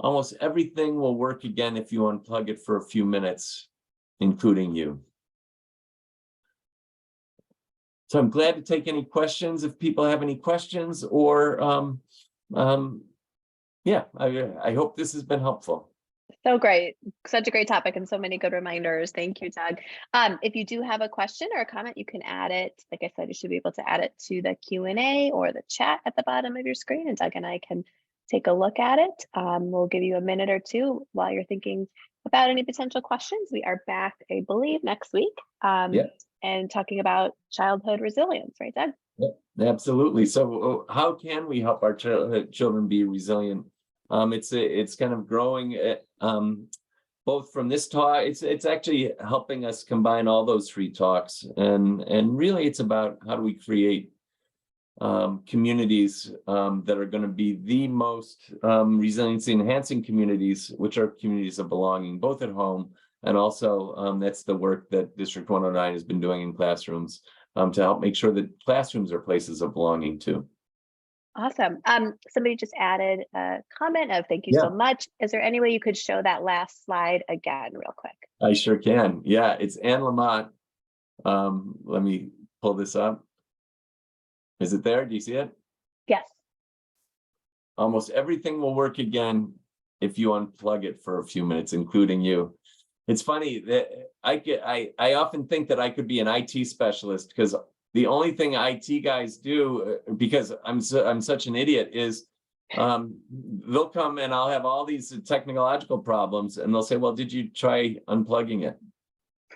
almost everything will work again if you unplug it for a few minutes, including you. So I'm glad to take any questions if people have any questions, or yeah, I hope this has been helpful. So great. Such a great topic and so many good reminders. Thank you, Doug. If you do have a question or a comment, you can add it. Like I said, you should be able to add it to the Q&A or the chat at the bottom of your screen, and Doug and I can take a look at it. We'll give you a minute or two while you're thinking about any potential questions. We are back, I believe, next week and talking about childhood resilience, right, Doug? Yeah, absolutely. So how can we help our children be resilient? It's kind of growing both from this talk. It's actually helping us combine all those 3 talks, and really it's about how do we create communities that are going to be the most resiliency enhancing communities, which are communities of belonging, both at home and also that's the work that District 109 has been doing in classrooms to help make sure that classrooms are places of belonging too. Awesome. Somebody just added a comment of thank you so much. Is there any way you could show that last slide again real quick? I sure can. Yeah, it's Anne Lamott. Let me pull this up. Is it there? Do you see it? Yes. Almost everything will work again if you unplug it for a few minutes, including you. It's funny that I often think that I could be an IT specialist, because the only thing IT guys do, because I'm such an idiot, is they'll come and I'll have all these technological problems and they'll say, well, did you try unplugging it?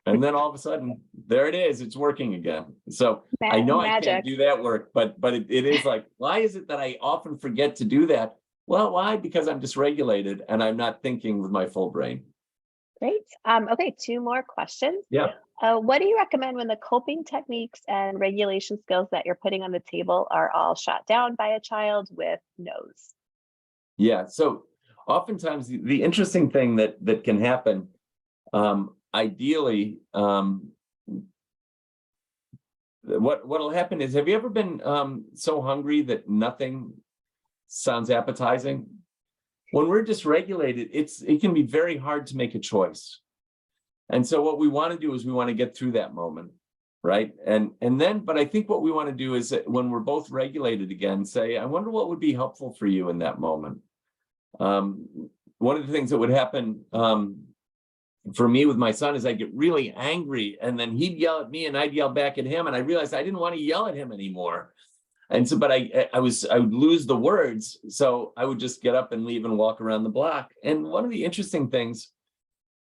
And then all of a sudden, there it is, it's working again. So I know I can't do that work, but it is like, why is it that I often forget to do that? Well, why? Because I'm dysregulated and I'm not thinking with my full brain. Great. Okay, 2 more questions. Yeah. What do you recommend when the coping techniques and regulation skills that you're putting on the table are all shot down by a child with no's? Yeah, so oftentimes the interesting thing that can happen, ideally, what'll happen is, have you ever been so hungry that nothing sounds appetizing? When we're dysregulated, it can be very hard to make a choice. And so what we want to do is we want to get through that moment. right? And then, but I think what we want to do is that when we're both regulated again, say, I wonder what would be helpful for you in that moment. One of the things that would happen for me with my son is I get really angry, and then he'd yell at me and I'd yell back at him, and I realized I didn't want to yell at him anymore. And so, but I would lose the words, so I would just get up and leave and walk around the block. And one of the interesting things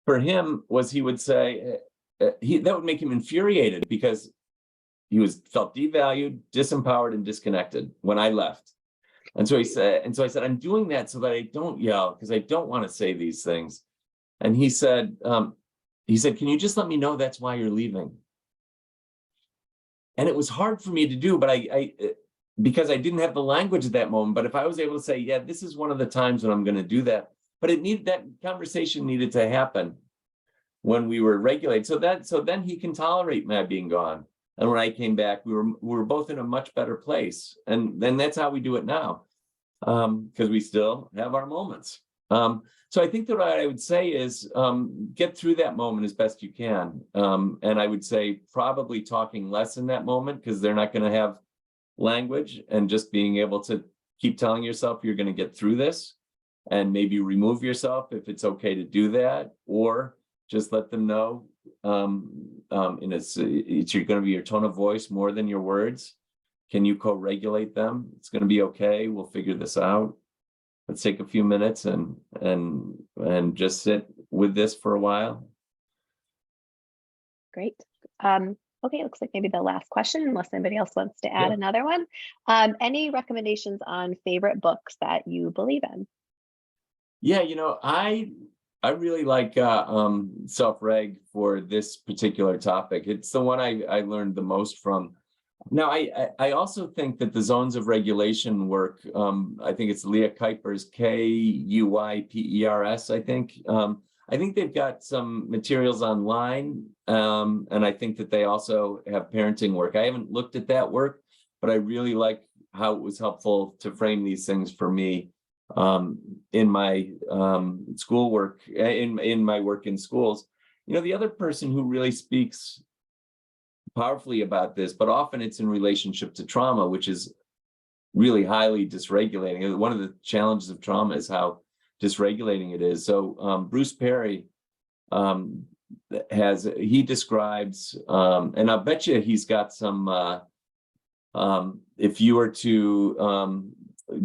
for him was he would say that would make him infuriated because he felt devalued, disempowered, and disconnected when I left. And so I said, I'm doing that so that I don't yell, because I don't want to say these things. And he said, can you just let me know that's why you're leaving? And it was hard for me to do, but because I didn't have the language at that moment. But if I was able to say, yeah, this is one of the times when I'm going to do that, but that conversation needed to happen when we were regulated. So then he can tolerate my being gone. And when I came back, we were both in a much better place. And then that's how we do it now, because we still have our moments. So I think that what I would say is get through that moment as best you can. And I would say probably talking less in that moment, because they're not going to have language, and just being able to keep telling yourself you're going to get through this, and maybe remove yourself if it's okay to do that, or just let them know it's going to be your tone of voice more than your words. Can you co-regulate them? It's going to be okay. We'll figure this out. Let's take a few minutes and just sit with this for a while. Great. Okay, looks like maybe the last question, unless anybody else wants to add Yeah. another one. Any recommendations on favorite books that you believe in? Yeah, I really like self-reg for this particular topic. It's the one I learned the most from. Now, I also think that the zones of regulation work. I think it's Leah Kuyper's, Kuypers, I think. I think they've got some materials online, and I think that they also have parenting work. I haven't looked at that work, but I really like how it was helpful to frame these things for me in my schoolwork, in my work in schools. The other person who really speaks powerfully about this, but often it's in relationship to trauma, which is really highly dysregulating. One of the challenges of trauma is how dysregulating it is. So Bruce Perry he describes, and I'll bet you he's got some, if you were to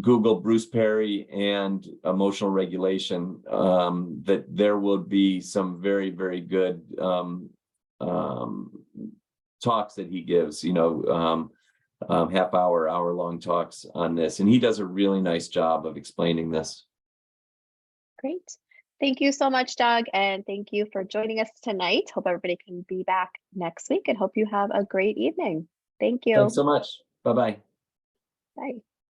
Google Bruce Perry and emotional regulation, that there will be some very, very good talks that he gives, half hour long talks on this. And he does a really nice job of explaining this. Great. Thank you so much, Doug. And thank you for joining us tonight. Hope everybody can be back next week, and hope you have a great evening. Thank you. Thanks so much. Bye-bye. Bye.